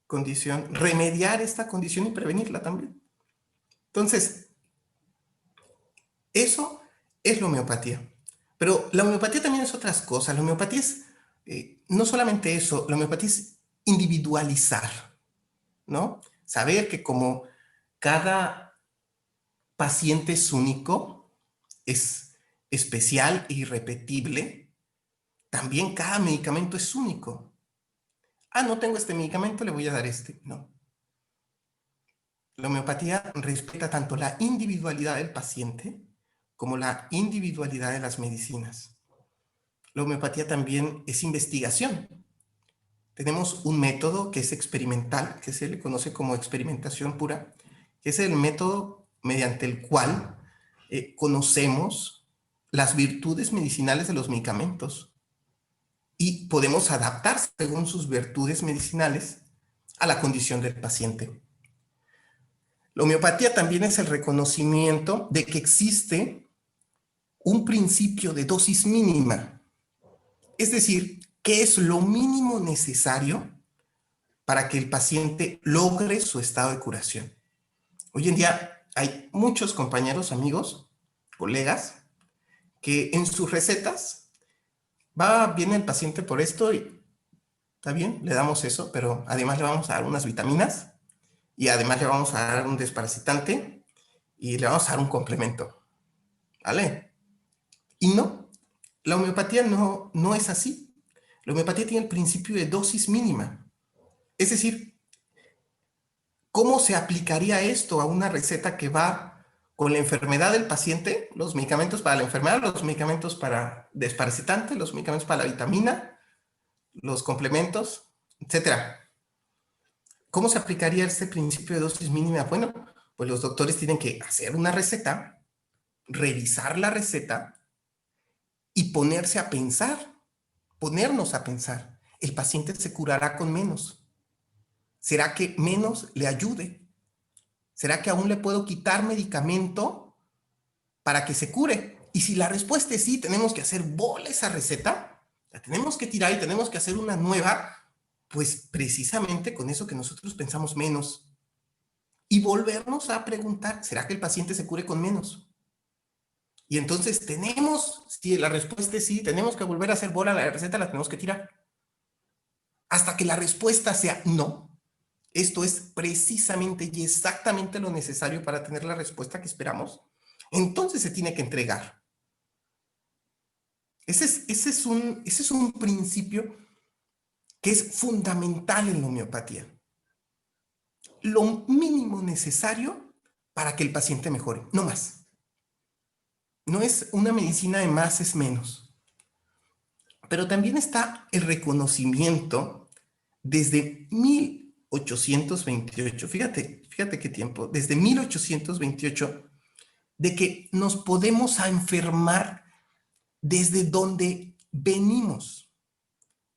condición, remediar esta condición y prevenirla también. Entonces, eso es la homeopatía. Pero la homeopatía también es otras cosas. La homeopatía es no solamente eso, la homeopatía es individualizar, ¿no? Saber que como cada paciente es único, es especial e irrepetible, también cada medicamento es único. Ah, no tengo este medicamento, le voy a dar este. No. La homeopatía respeta tanto la individualidad del paciente como la individualidad de las medicinas. La homeopatía también es investigación. Tenemos un método que es experimental, que se le conoce como experimentación pura, que es el método mediante el cual conocemos las virtudes medicinales de los medicamentos y podemos adaptar según sus virtudes medicinales a la condición del paciente. La homeopatía también es el reconocimiento de que existe un principio de dosis mínima, es decir, ¿qué es lo mínimo necesario para que el paciente logre su estado de curación? Hoy en día hay muchos compañeros, amigos, colegas, que en sus recetas viene el paciente por esto y está bien, le damos eso, pero además le vamos a dar unas vitaminas y además le vamos a dar un desparasitante y le vamos a dar un complemento, ¿vale? Y no, la homeopatía no es así. La homeopatía tiene el principio de dosis mínima. Es decir, ¿cómo se aplicaría esto a una receta que va con la enfermedad del paciente? Los medicamentos para la enfermedad, los medicamentos para desparasitante, los medicamentos para la vitamina, los complementos, etcétera. ¿Cómo se aplicaría este principio de dosis mínima? Bueno, pues los doctores tienen que hacer una receta, revisar la receta y ponernos a pensar. El paciente se curará con menos. ¿Será que menos le ayude? ¿Será que aún le puedo quitar medicamento para que se cure? Y si la respuesta es sí, tenemos que hacer bola esa receta, la tenemos que tirar y tenemos que hacer una nueva, pues precisamente con eso que nosotros pensamos menos. Y volvernos a preguntar, ¿será que el paciente se cure con menos? Y entonces si la respuesta es sí, tenemos que volver a hacer bola la receta, la tenemos que tirar. hasta que la respuesta sea no, esto es precisamente y exactamente lo necesario para tener la respuesta que esperamos, entonces se tiene que entregar. Ese es un principio que es fundamental en la homeopatía. Lo mínimo necesario para que el paciente mejore, no más. No es una medicina de más es menos. Pero también está el reconocimiento desde 1828, fíjate qué tiempo, desde 1828, de que nos podemos enfermar desde donde venimos.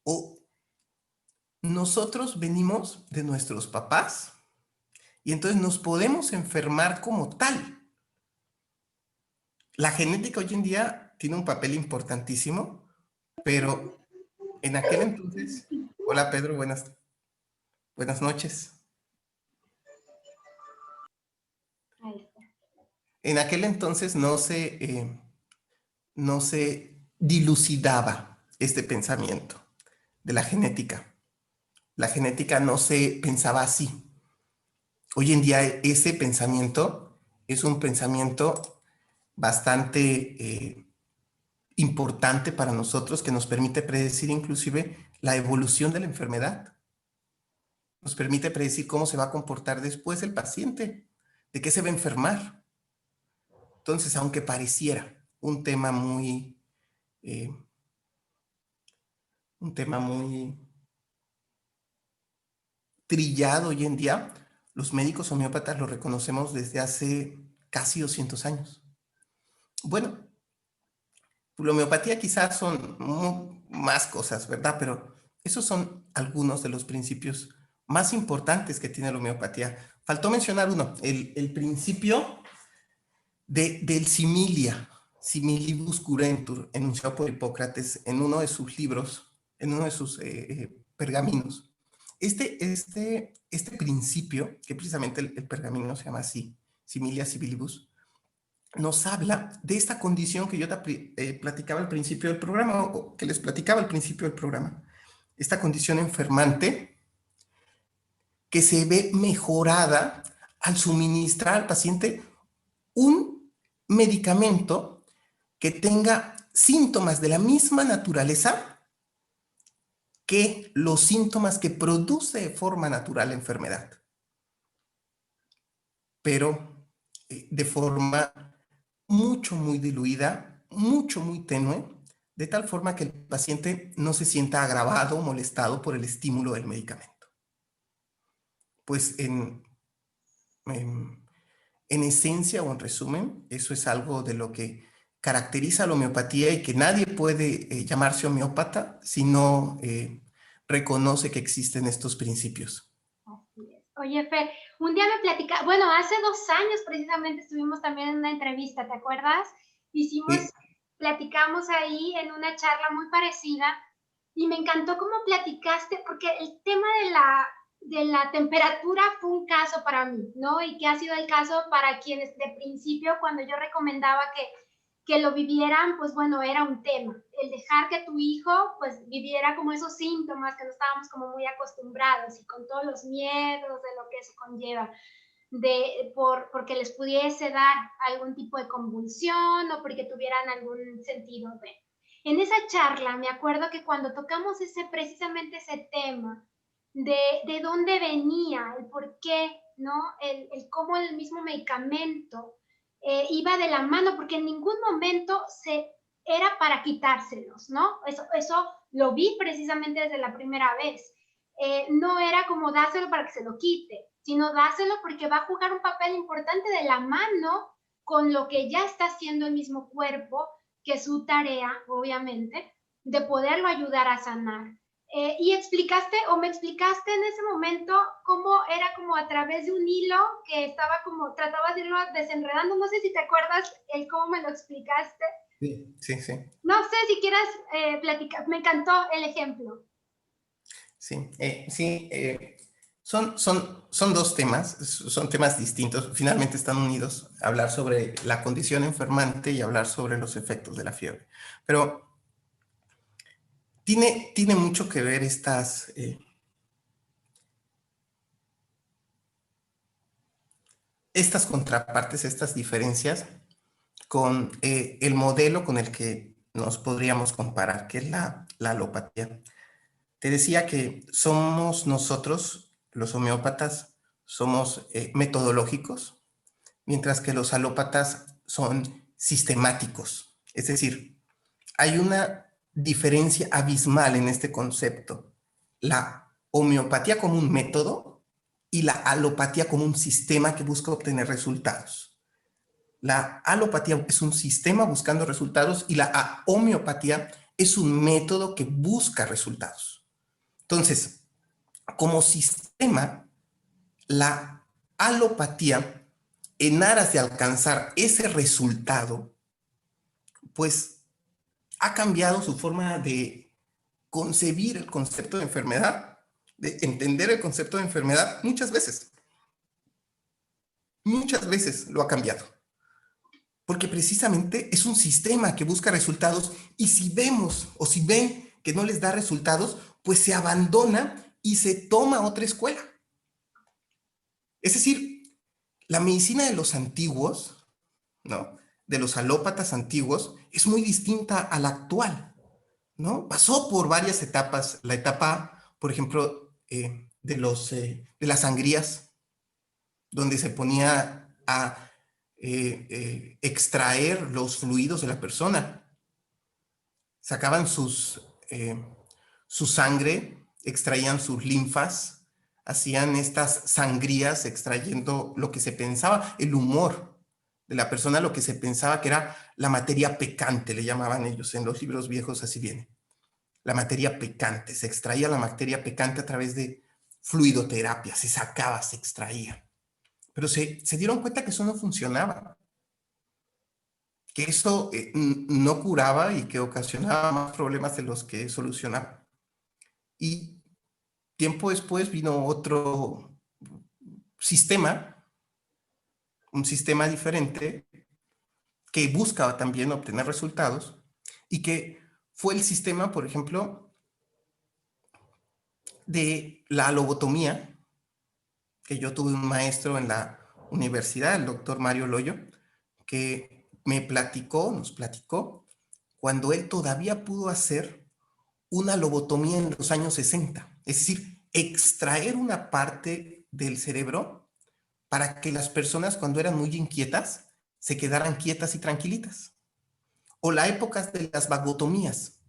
O nosotros venimos de nuestros papás y entonces nos podemos enfermar como tal. La genética hoy en día tiene un papel importantísimo, pero en aquel entonces, hola Pedro, buenas noches. En aquel entonces no se dilucidaba este pensamiento de la genética. La genética no se pensaba así. Hoy en día ese pensamiento es un pensamiento bastante importante para nosotros que nos permite predecir inclusive la evolución de la enfermedad. Nos permite predecir cómo se va a comportar después el paciente, de qué se va a enfermar. Entonces, aunque pareciera eh, un tema muy trillado hoy en día, los médicos homeópatas lo reconocemos desde hace casi 200 años. Bueno, la homeopatía quizás son más cosas, ¿verdad? Pero esos son algunos de los principios más importantes que tiene la homeopatía. Faltó mencionar uno, el principio del similia, similibus curentur, enunciado por Hipócrates en uno de sus libros, en uno de sus pergaminos. Este principio, que precisamente el pergamino se llama así, similia sibilibus, nos habla de esta condición que yo te platicaba al principio del programa, o que les platicaba al principio del programa. Esta condición enfermante que se ve mejorada al suministrar al paciente un medicamento que tenga síntomas de la misma naturaleza que los síntomas que produce de forma natural la enfermedad, pero de forma muy diluida, muy tenue, de tal forma que el paciente no se sienta agravado o molestado por el estímulo del medicamento. Pues en esencia o en resumen, eso es algo de lo que caracteriza la homeopatía y que nadie puede llamarse homeópata si no reconoce que existen estos principios. Así es. Oye, Fer, un día me platica, bueno, hace 2 años precisamente estuvimos también en una entrevista, ¿te acuerdas? Platicamos ahí en una charla muy parecida y me encantó cómo platicaste, porque el tema de la temperatura fue un caso para mí, ¿no? Y que ha sido el caso para quienes de principio, cuando yo recomendaba que lo vivieran, pues bueno, era un tema. El dejar que tu hijo pues viviera como esos síntomas que no estábamos como muy acostumbrados y con todos los miedos de lo que se conlleva, porque les pudiese dar algún tipo de convulsión o porque tuvieran algún sentido de... En esa charla me acuerdo que cuando tocamos precisamente ese tema de dónde venía, el por qué, ¿no? El cómo el mismo medicamento iba de la mano, porque en ningún momento era para quitárselos, ¿no? Eso lo vi precisamente desde la primera vez. No era como dáselo para que se lo quite, sino dáselo porque va a jugar un papel importante de la mano con lo que ya está haciendo el mismo cuerpo, que es su tarea, obviamente, de poderlo ayudar a sanar. Y me explicaste en ese momento cómo era como a través de un hilo que estaba como, tratabas de irlo desenredando, no sé si te acuerdas cómo me lo explicaste. Sí. No sé si quieras platicar, me encantó el ejemplo. Son dos temas, son temas distintos, finalmente están unidos, hablar sobre la condición enfermante y hablar sobre los efectos de la fiebre. Pero Tiene mucho que ver estas contrapartes, estas diferencias, con el modelo con el que nos podríamos comparar, que es la alopatía. Te decía que somos nosotros, los homeópatas, somos metodológicos, mientras que los alópatas son sistemáticos. Es decir, hay una diferencia abismal en este concepto. La homeopatía como un método y la alopatía como un sistema que busca obtener resultados. La alopatía es un sistema buscando resultados y la homeopatía es un método que busca resultados. Entonces, como sistema, la alopatía, en aras de alcanzar ese resultado, pues ha cambiado su forma de concebir el concepto de enfermedad, de entender el concepto de enfermedad muchas veces. Muchas veces lo ha cambiado. Porque precisamente es un sistema que busca resultados y si vemos o si ven que no les da resultados, pues se abandona y se toma otra escuela. Es decir, la medicina de los antiguos, ¿no? De los alópatas antiguos, es muy distinta a la actual, ¿no? Pasó por varias etapas. La etapa, por ejemplo, de las sangrías, donde se ponía a extraer los fluidos de la persona. Sacaban su sangre, extraían sus linfas, hacían estas sangrías extrayendo lo que se pensaba, el humor de la persona, lo que se pensaba que era la materia pecante, le llamaban ellos, en los libros viejos así viene. La materia pecante, se extraía la materia pecante a través de fluidoterapia, se sacaba, se extraía. Pero se dieron cuenta que eso no funcionaba, que eso no curaba y que ocasionaba más problemas de los que solucionaba. Y tiempo después vino otro sistema, un sistema diferente, que buscaba también obtener resultados y que fue el sistema, por ejemplo, de la lobotomía, que yo tuve un maestro en la universidad, el doctor Mario Loyo, que nos platicó, cuando él todavía pudo hacer una lobotomía en los años 60, es decir, extraer una parte del cerebro para que las personas cuando eran muy inquietas se quedaran quietas y tranquilitas. O la época de las vagotomías,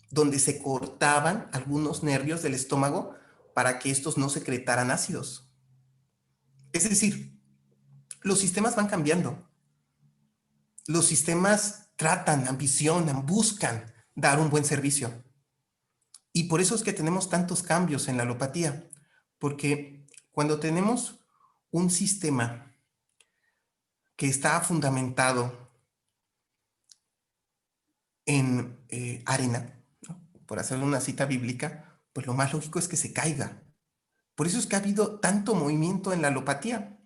donde se cortaban algunos nervios del estómago para que estos no secretaran ácidos. Es decir, los sistemas van cambiando. Los sistemas tratan, ambicionan, buscan dar un buen servicio. Y por eso es que tenemos tantos cambios en la alopatía, porque cuando tenemos un sistema que está fundamentado en arena, ¿no? Por hacer una cita bíblica, pues lo más lógico es que se caiga. Por eso es que ha habido tanto movimiento en la alopatía.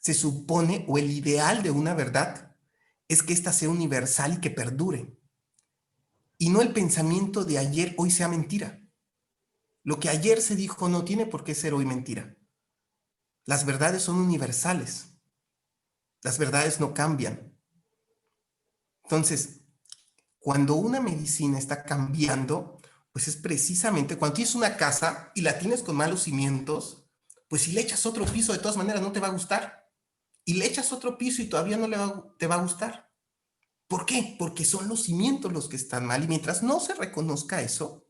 Se supone, o el ideal de una verdad, es que ésta sea universal y que perdure. Y no el pensamiento de ayer hoy sea mentira. Lo que ayer se dijo no tiene por qué ser hoy mentira. Las verdades son universales. Las verdades no cambian. Entonces, cuando una medicina está cambiando, pues es precisamente cuando tienes una casa y la tienes con malos cimientos, pues si le echas otro piso, de todas maneras no te va a gustar. Y le echas otro piso y todavía no te va a gustar. ¿Por qué? Porque son los cimientos los que están mal. Y mientras no se reconozca eso,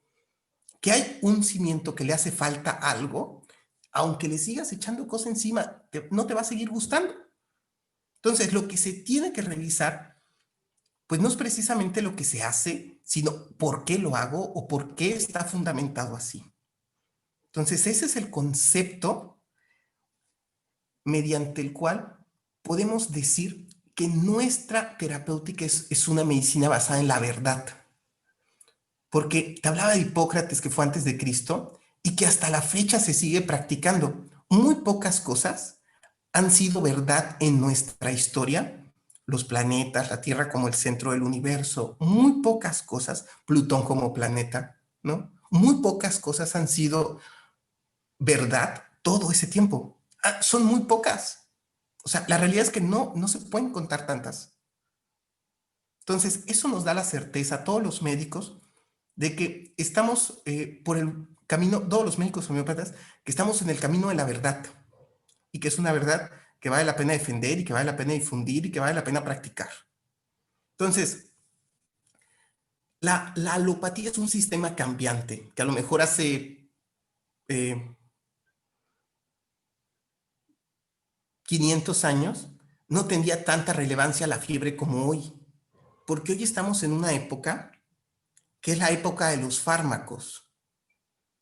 que hay un cimiento que le hace falta algo, aunque le sigas echando cosas encima, no te va a seguir gustando. Entonces, lo que se tiene que revisar, pues no es precisamente lo que se hace, sino por qué lo hago o por qué está fundamentado así. Entonces, ese es el concepto mediante el cual podemos decir que nuestra terapéutica es una medicina basada en la verdad. Porque te hablaba de Hipócrates, que fue antes de Cristo, y que hasta la fecha se sigue practicando. Muy pocas cosas han sido verdad en nuestra historia los planetas, la Tierra como el centro del universo, muy pocas cosas, Plutón como planeta, ¿no? Muy pocas cosas han sido verdad todo ese tiempo. Son muy pocas. O sea, la realidad es que no se pueden contar tantas. Entonces, eso nos da la certeza a todos los médicos de que estamos por el camino, todos los médicos homeópatas, que estamos en el camino de la verdad y que es una verdad que vale la pena defender y que vale la pena difundir y que vale la pena practicar. Entonces, la alopatía es un sistema cambiante que a lo mejor hace 500 años no tendría tanta relevancia la fiebre como hoy, porque hoy estamos en una época que es la época de los fármacos.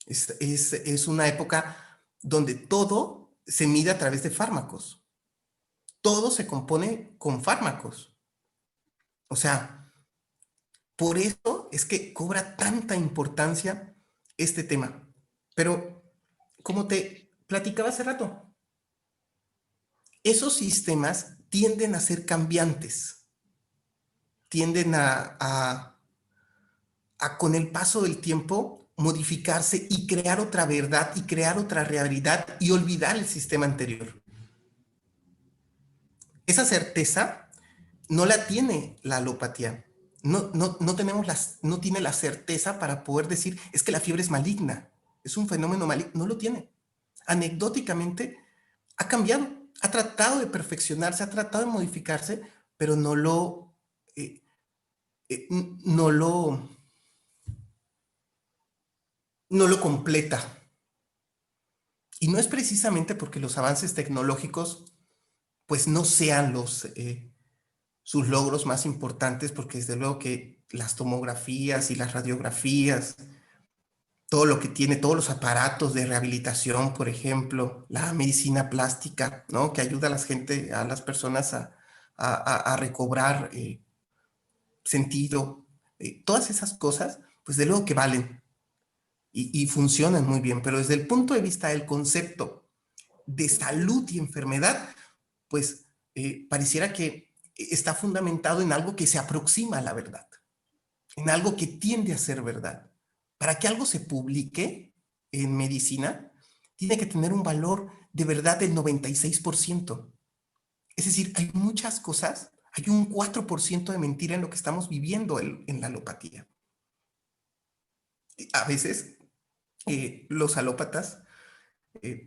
Es una época donde todo se mide a través de fármacos. Todo se compone con fármacos. O sea, por eso es que cobra tanta importancia este tema. Pero, como te platicaba hace rato, esos sistemas tienden a ser cambiantes, tienden con el paso del tiempo, modificarse y crear otra verdad y crear otra realidad y olvidar el sistema anterior. Esa certeza no la tiene la alopatía. No tenemos no tiene la certeza para poder decir, es que la fiebre es maligna, es un fenómeno maligno. No lo tiene. Anecdóticamente ha cambiado, ha tratado de perfeccionarse, ha tratado de modificarse, pero no lo completa. Y no es precisamente porque los avances tecnológicos pues no sean sus logros más importantes, porque desde luego que las tomografías y las radiografías, todo lo que tiene, todos los aparatos de rehabilitación, por ejemplo, la medicina plástica, ¿no? Que ayuda a las personas a recobrar sentido, todas esas cosas, pues de luego que valen y funcionan muy bien, pero desde el punto de vista del concepto de salud y enfermedad, pues pareciera que está fundamentado en algo que se aproxima a la verdad, en algo que tiende a ser verdad. Para que algo se publique en medicina, tiene que tener un valor de verdad del 96%. Es decir, hay muchas cosas, hay un 4% de mentira en lo que estamos viviendo en la alopatía. A veces los alópatas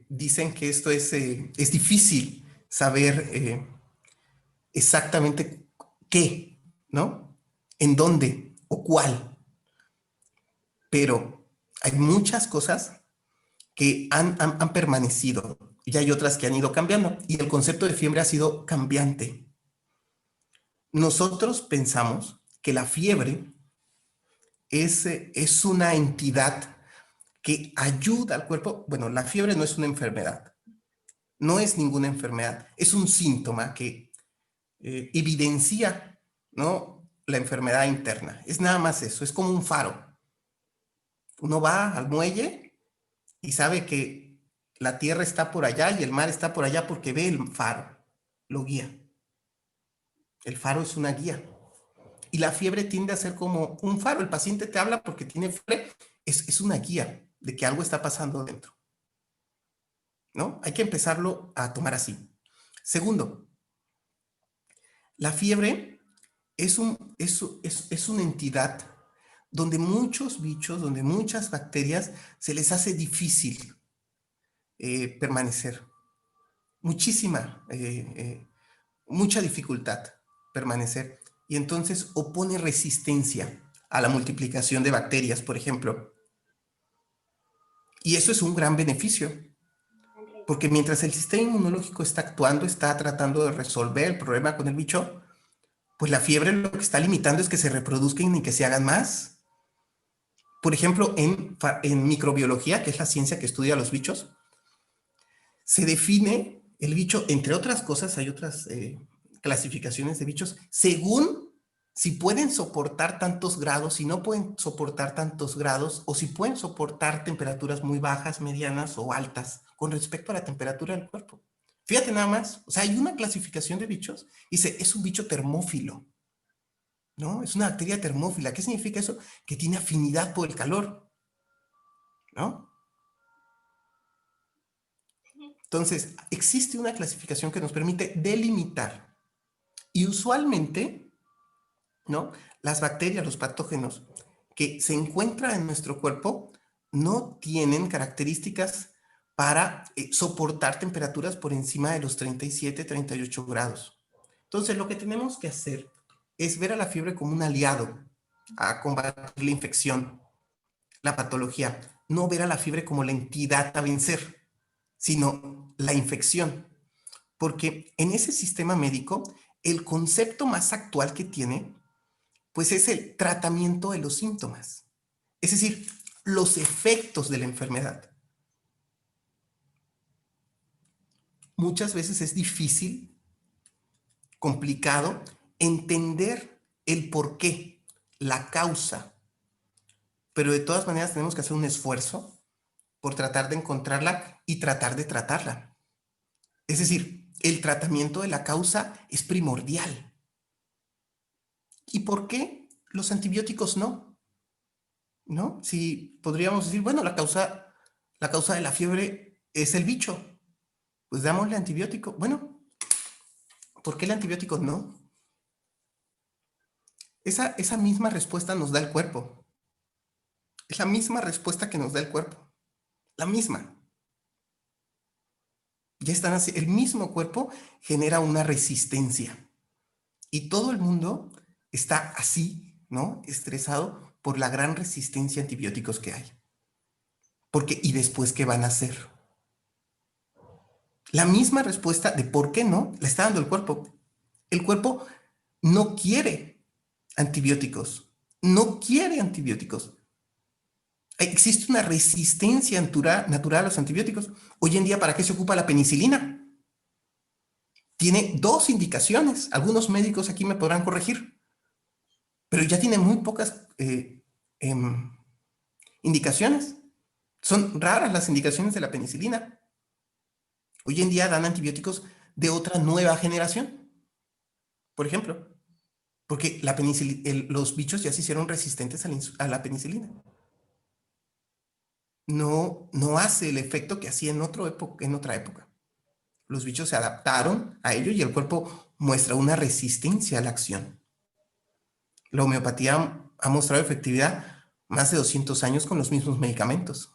dicen que esto es difícil saber exactamente qué, ¿no? En dónde o cuál. Pero hay muchas cosas que han permanecido y hay otras que han ido cambiando. Y el concepto de fiebre ha sido cambiante. Nosotros pensamos que la fiebre es una entidad que ayuda al cuerpo. Bueno, la fiebre no es una enfermedad. No es ninguna enfermedad. Es un síntoma que evidencia, ¿no?, la enfermedad interna. Es nada más eso. Es como un faro. Uno va al muelle y sabe que la tierra está por allá y el mar está por allá porque ve el faro. Lo guía. El faro es una guía. Y la fiebre tiende a ser como un faro. El paciente te habla porque tiene fiebre. Es una guía de que algo está pasando dentro, ¿no? Hay que empezarlo a tomar así. Segundo, la fiebre es una entidad donde muchos bichos, donde muchas bacterias se les hace difícil permanecer. Mucha dificultad permanecer. Y entonces opone resistencia a la multiplicación de bacterias, por ejemplo. Y eso es un gran beneficio, porque mientras el sistema inmunológico está actuando, está tratando de resolver el problema con el bicho, pues la fiebre lo que está limitando es que se reproduzcan y que se hagan más. Por ejemplo, en microbiología, que es la ciencia que estudia los bichos, se define el bicho, entre otras cosas, hay otras clasificaciones de bichos, según si pueden soportar tantos grados, si no pueden soportar tantos grados, o si pueden soportar temperaturas muy bajas, medianas o altas, con respecto a la temperatura del cuerpo. Fíjate nada más, o sea, hay una clasificación de bichos, dice, es un bicho termófilo, ¿no? Es una bacteria termófila. ¿Qué significa eso? Que tiene afinidad por el calor, ¿no? Entonces, existe una clasificación que nos permite delimitar. Y usualmente, ¿no? Las bacterias, los patógenos que se encuentran en nuestro cuerpo no tienen características para soportar temperaturas por encima de los 37, 38 grados. Entonces, lo que tenemos que hacer es ver a la fiebre como un aliado a combatir la infección, la patología. No ver a la fiebre como la entidad a vencer, sino la infección. Porque en ese sistema médico, el concepto más actual que tiene, pues es el tratamiento de los síntomas. Es decir, los efectos de la enfermedad. Muchas veces es difícil, complicado, entender el porqué, la causa, pero de todas maneras tenemos que hacer un esfuerzo por tratar de encontrarla y tratar de tratarla. Es decir, el tratamiento de la causa es primordial. ¿Y por qué los antibióticos no? ¿No? Si podríamos decir, bueno, la causa de la fiebre es el bicho, pues dámosle antibiótico. Bueno, ¿por qué el antibiótico no? Esa misma respuesta nos da el cuerpo. Es la misma respuesta que nos da el cuerpo. La misma. Ya están así. El mismo cuerpo genera una resistencia. Y todo el mundo está así, ¿no? Estresado por la gran resistencia a antibióticos que hay. Porque, ¿y después qué van a hacer? La misma respuesta de por qué no la está dando el cuerpo. El cuerpo no quiere antibióticos. No quiere antibióticos. Existe una resistencia natural a los antibióticos. Hoy en día, ¿para qué se ocupa la penicilina? Tiene dos indicaciones. Algunos médicos aquí me podrán corregir, pero ya tiene muy pocas indicaciones. Son raras las indicaciones de la penicilina. Hoy en día dan antibióticos de otra nueva generación, por ejemplo, porque los bichos ya se hicieron resistentes a la penicilina. No hace el efecto que hacía en otra época. Los bichos se adaptaron a ello y el cuerpo muestra una resistencia a la acción. La homeopatía ha mostrado efectividad más de 200 años con los mismos medicamentos.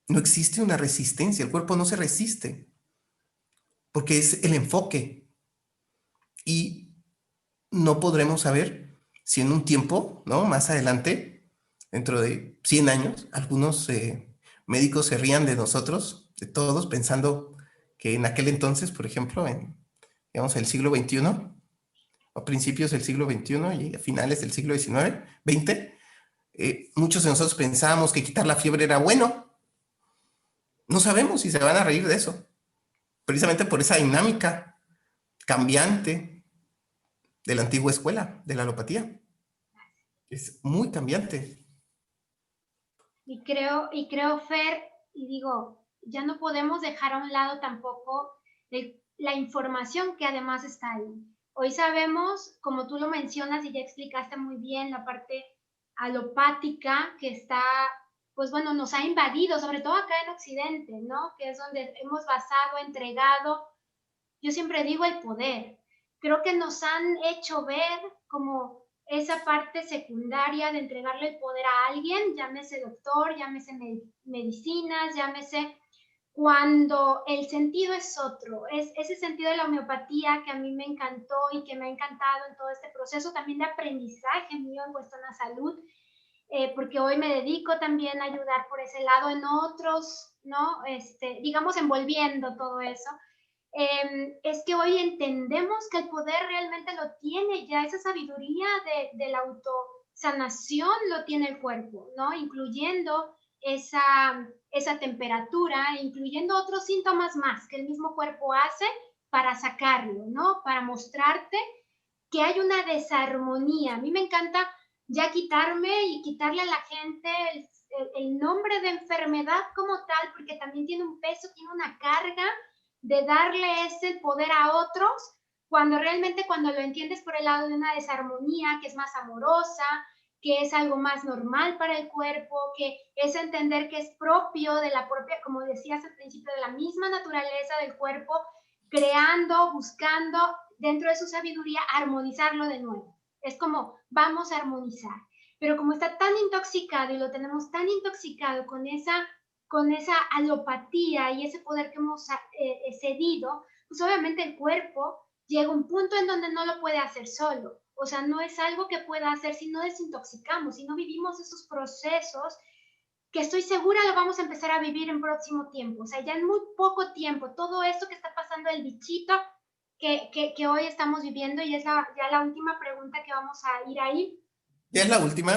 No existe una resistencia, el cuerpo no se resiste, porque es el enfoque. Y no podremos saber si en un tiempo, ¿no? Más adelante, dentro de 100 años, algunos médicos se rían de nosotros, de todos, pensando que en aquel entonces, por ejemplo, digamos, el siglo XXI, a principios del siglo XXI y a finales del siglo XIX, XX, muchos de nosotros pensábamos que quitar la fiebre era bueno. No sabemos si se van a reír de eso, precisamente por esa dinámica cambiante de la antigua escuela, de la alopatía. Es muy cambiante. Fer, y digo, ya no podemos dejar a un lado tampoco la información que además está ahí. Hoy sabemos, como tú lo mencionas y ya explicaste muy bien, la parte alopática que está, pues bueno, nos ha invadido, sobre todo acá en Occidente, ¿no? Que es donde hemos basado, entregado, yo siempre digo el poder. Creo que nos han hecho ver como esa parte secundaria de entregarle el poder a alguien, llámese doctor, llámese medicinas, llámese, cuando el sentido es otro, es ese sentido de la homeopatía que a mí me encantó y que me ha encantado en todo este proceso también de aprendizaje mío en cuestión a salud, porque hoy me dedico también a ayudar por ese lado en otros, ¿no? Digamos, envolviendo todo eso. Es que hoy entendemos que el poder realmente lo tiene ya, esa sabiduría de la autosanación lo tiene el cuerpo, ¿no? Incluyendo esa temperatura, incluyendo otros síntomas más que el mismo cuerpo hace para sacarlo, ¿no? Para mostrarte que hay una desarmonía. A mí me encanta ya quitarme y quitarle a la gente el nombre de enfermedad como tal, porque también tiene un peso, tiene una carga de darle ese poder a otros, cuando realmente cuando lo entiendes por el lado de una desarmonía que es más amorosa, que es algo más normal para el cuerpo, que es entender que es propio de la propia, como decías al principio, de la misma naturaleza del cuerpo, creando, buscando dentro de su sabiduría armonizarlo de nuevo. Es como vamos a armonizar. Pero como está tan intoxicado y lo tenemos tan intoxicado con esa alopatía y ese poder que hemos cedido, pues obviamente el cuerpo llega a un punto en donde no lo puede hacer solo. O sea, no es algo que pueda hacer si no desintoxicamos, si no vivimos esos procesos que estoy segura lo vamos a empezar a vivir en próximo tiempo. O sea, ya en muy poco tiempo, todo esto que está pasando del bichito que hoy estamos viviendo, y es ya la última pregunta que vamos a ir ahí. ¿Ya es la última?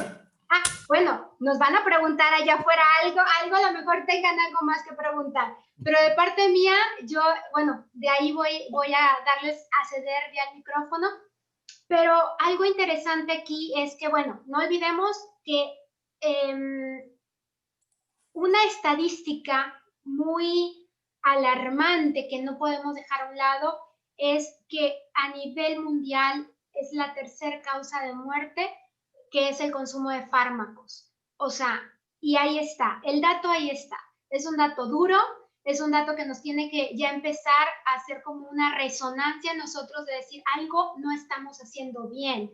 Ah, bueno, nos van a preguntar allá afuera algo a lo mejor tengan algo más que preguntar. Pero de parte mía, yo, bueno, de ahí voy a darles a ceder ya el micrófono. Pero algo interesante aquí es que, bueno, no olvidemos que una estadística muy alarmante que no podemos dejar a un lado es que a nivel mundial es la tercera causa de muerte, que es el consumo de fármacos. O sea, y ahí está, el dato ahí está. Es un dato duro, es un dato que nos tiene que ya empezar a hacer como una resonancia en nosotros de decir algo no estamos haciendo bien.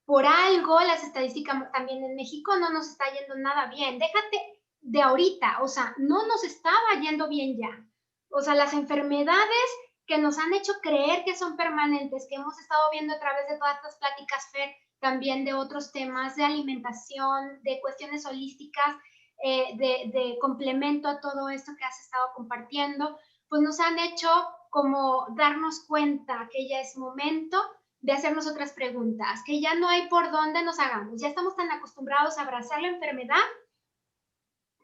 Por algo las estadísticas también en México no nos está yendo nada bien. Déjate de ahorita, o sea, no nos estaba yendo bien ya. O sea, las enfermedades que nos han hecho creer que son permanentes, que hemos estado viendo a través de todas estas pláticas, Fer, también de otros temas, de alimentación, de cuestiones holísticas, de complemento a todo esto que has estado compartiendo, pues nos han hecho como darnos cuenta que ya es momento de hacernos otras preguntas, que ya no hay por dónde nos hagamos. Ya estamos tan acostumbrados a abrazar la enfermedad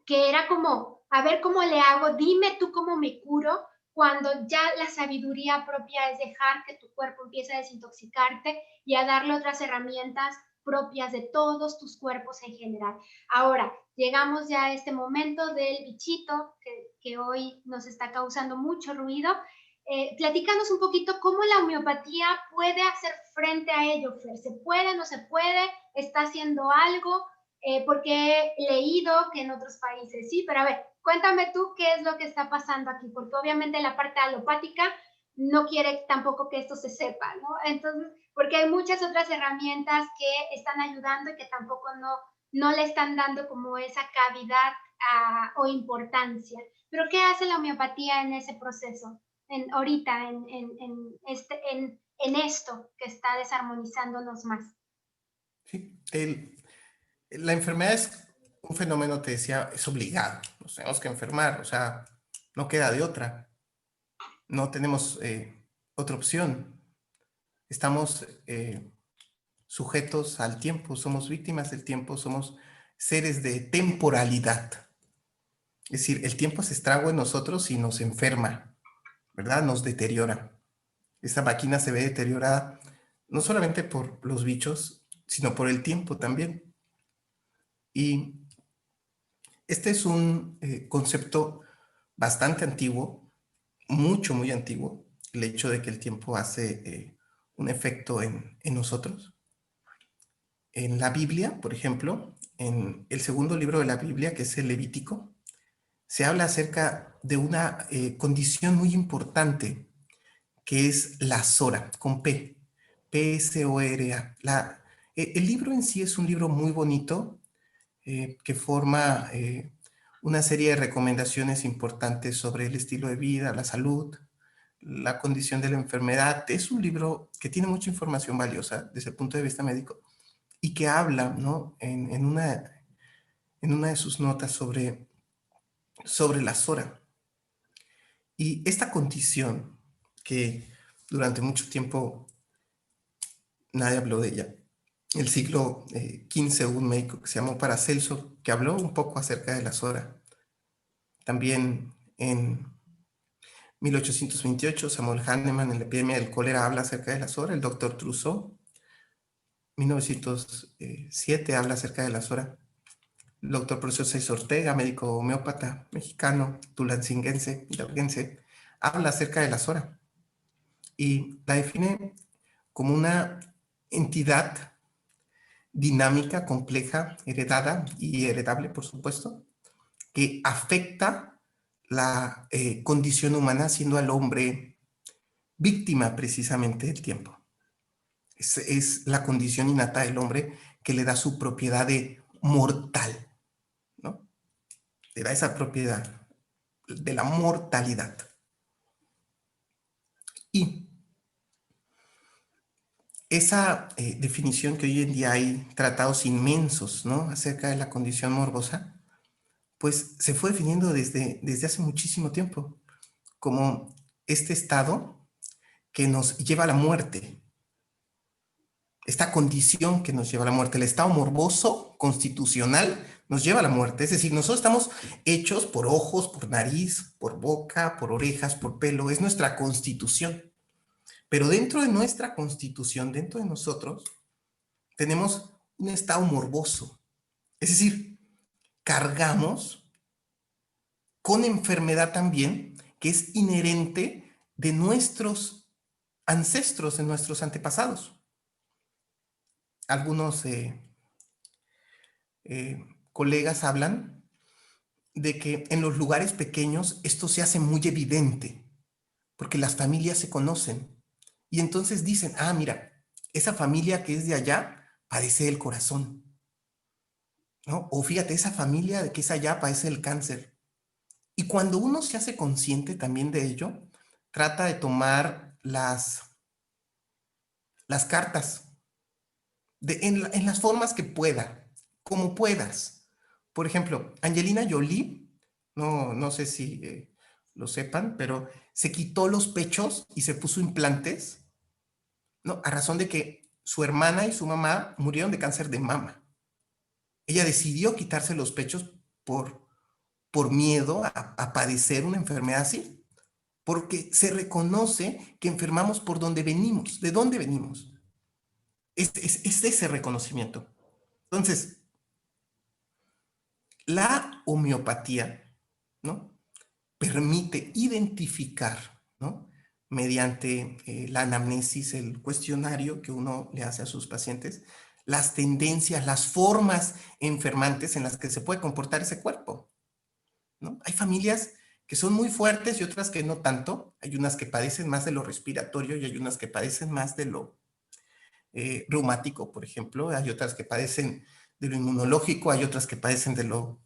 que era como, a ver cómo le hago, dime tú cómo me curo, cuando ya la sabiduría propia es dejar que tu cuerpo empiece a desintoxicarte y a darle otras herramientas propias de todos tus cuerpos en general. Ahora, llegamos ya a este momento del bichito que hoy nos está causando mucho ruido. Platícanos un poquito cómo la homeopatía puede hacer frente a ello, Fer. ¿Se puede, no se puede? ¿Está haciendo algo? Porque he leído que en otros países sí, pero a ver, cuéntame tú qué es lo que está pasando aquí, porque obviamente la parte alopática no quiere tampoco que esto se sepa, ¿no? Entonces, porque hay muchas otras herramientas que están ayudando y que tampoco no le están dando como esa cavidad o importancia. Pero ¿qué hace la homeopatía en ese proceso? Ahorita, en esto que está desarmonizándonos más. Sí, la enfermedad es un fenómeno, te decía, es obligado. Nos tenemos que enfermar, o sea, no queda de otra. No tenemos otra opción. Estamos sujetos al tiempo, somos víctimas del tiempo, somos seres de temporalidad. Es decir, el tiempo se estragua en nosotros y nos enferma, ¿verdad? Nos deteriora. Esta máquina se ve deteriorada no solamente por los bichos, sino por el tiempo también. Y este es un concepto bastante antiguo, muy antiguo, el hecho de que el tiempo hace un efecto en nosotros. En la Biblia, por ejemplo, en el segundo libro de la Biblia, que es el Levítico, se habla acerca de una condición muy importante, que es la Sora, con P, P-S-O-R-A. El libro en sí es un libro muy bonito, que forma una serie de recomendaciones importantes sobre el estilo de vida, la salud, la condición de la enfermedad. Es un libro que tiene mucha información valiosa desde el punto de vista médico y que habla, ¿no? en una de sus notas sobre la Sora. Y esta condición que durante mucho tiempo nadie habló de ella. El siglo XV hubo un médico que se llamó Paracelso, que habló un poco acerca de la Sora. También en 1828, Samuel Hahnemann en la epidemia del cólera habla acerca de la Sora. El doctor Trousseau, 1907, habla acerca de la Sora. el doctor profesor César Ortega, médico homeópata mexicano, tulancinguense, hidalguense, habla acerca de la SORA y la define como una entidad dinámica, compleja, heredada y heredable, por supuesto, que afecta la condición humana, siendo al hombre víctima precisamente del tiempo. Es la condición innata del hombre que le da su propiedad de mortal, ¿no? Le da esa propiedad de la mortalidad. Y esa definición que hoy en día hay tratados inmensos, ¿no?, acerca de la condición morbosa, pues se fue definiendo desde hace muchísimo tiempo como este estado que nos lleva a la muerte, esta condición que nos lleva a la muerte, el estado morboso constitucional nos lleva a la muerte. Es decir, nosotros estamos hechos por ojos, por nariz, por boca, por orejas, por pelo, es nuestra constitución. Pero dentro de nuestra constitución, dentro de nosotros, tenemos un estado morboso. Es decir, cargamos con enfermedad también que es inherente de nuestros ancestros, de nuestros antepasados. Algunos colegas hablan de que en los lugares pequeños esto se hace muy evidente, porque las familias se conocen. Y entonces dicen, ah, mira, esa familia que es de allá padece el corazón, ¿no? O fíjate, esa familia que es allá padece el cáncer. Y cuando uno se hace consciente también de ello, trata de tomar las cartas en las formas que pueda, como puedas. Por ejemplo, Angelina Jolie, no sé si lo sepan, pero se quitó los pechos y se puso implantes, ¿no?, a razón de que su hermana y su mamá murieron de cáncer de mama. Ella decidió quitarse los pechos por miedo a padecer una enfermedad así, porque se reconoce que enfermamos por donde venimos, de dónde venimos. Es ese reconocimiento. Entonces, la homeopatía, ¿no?, permite identificar, ¿no?, mediante la anamnesis, el cuestionario que uno le hace a sus pacientes, las tendencias, las formas enfermantes en las que se puede comportar ese cuerpo, ¿no? Hay familias que son muy fuertes y otras que no tanto. Hay unas que padecen más de lo respiratorio y hay unas que padecen más de lo reumático, por ejemplo. Hay otras que padecen de lo inmunológico, hay otras que padecen de lo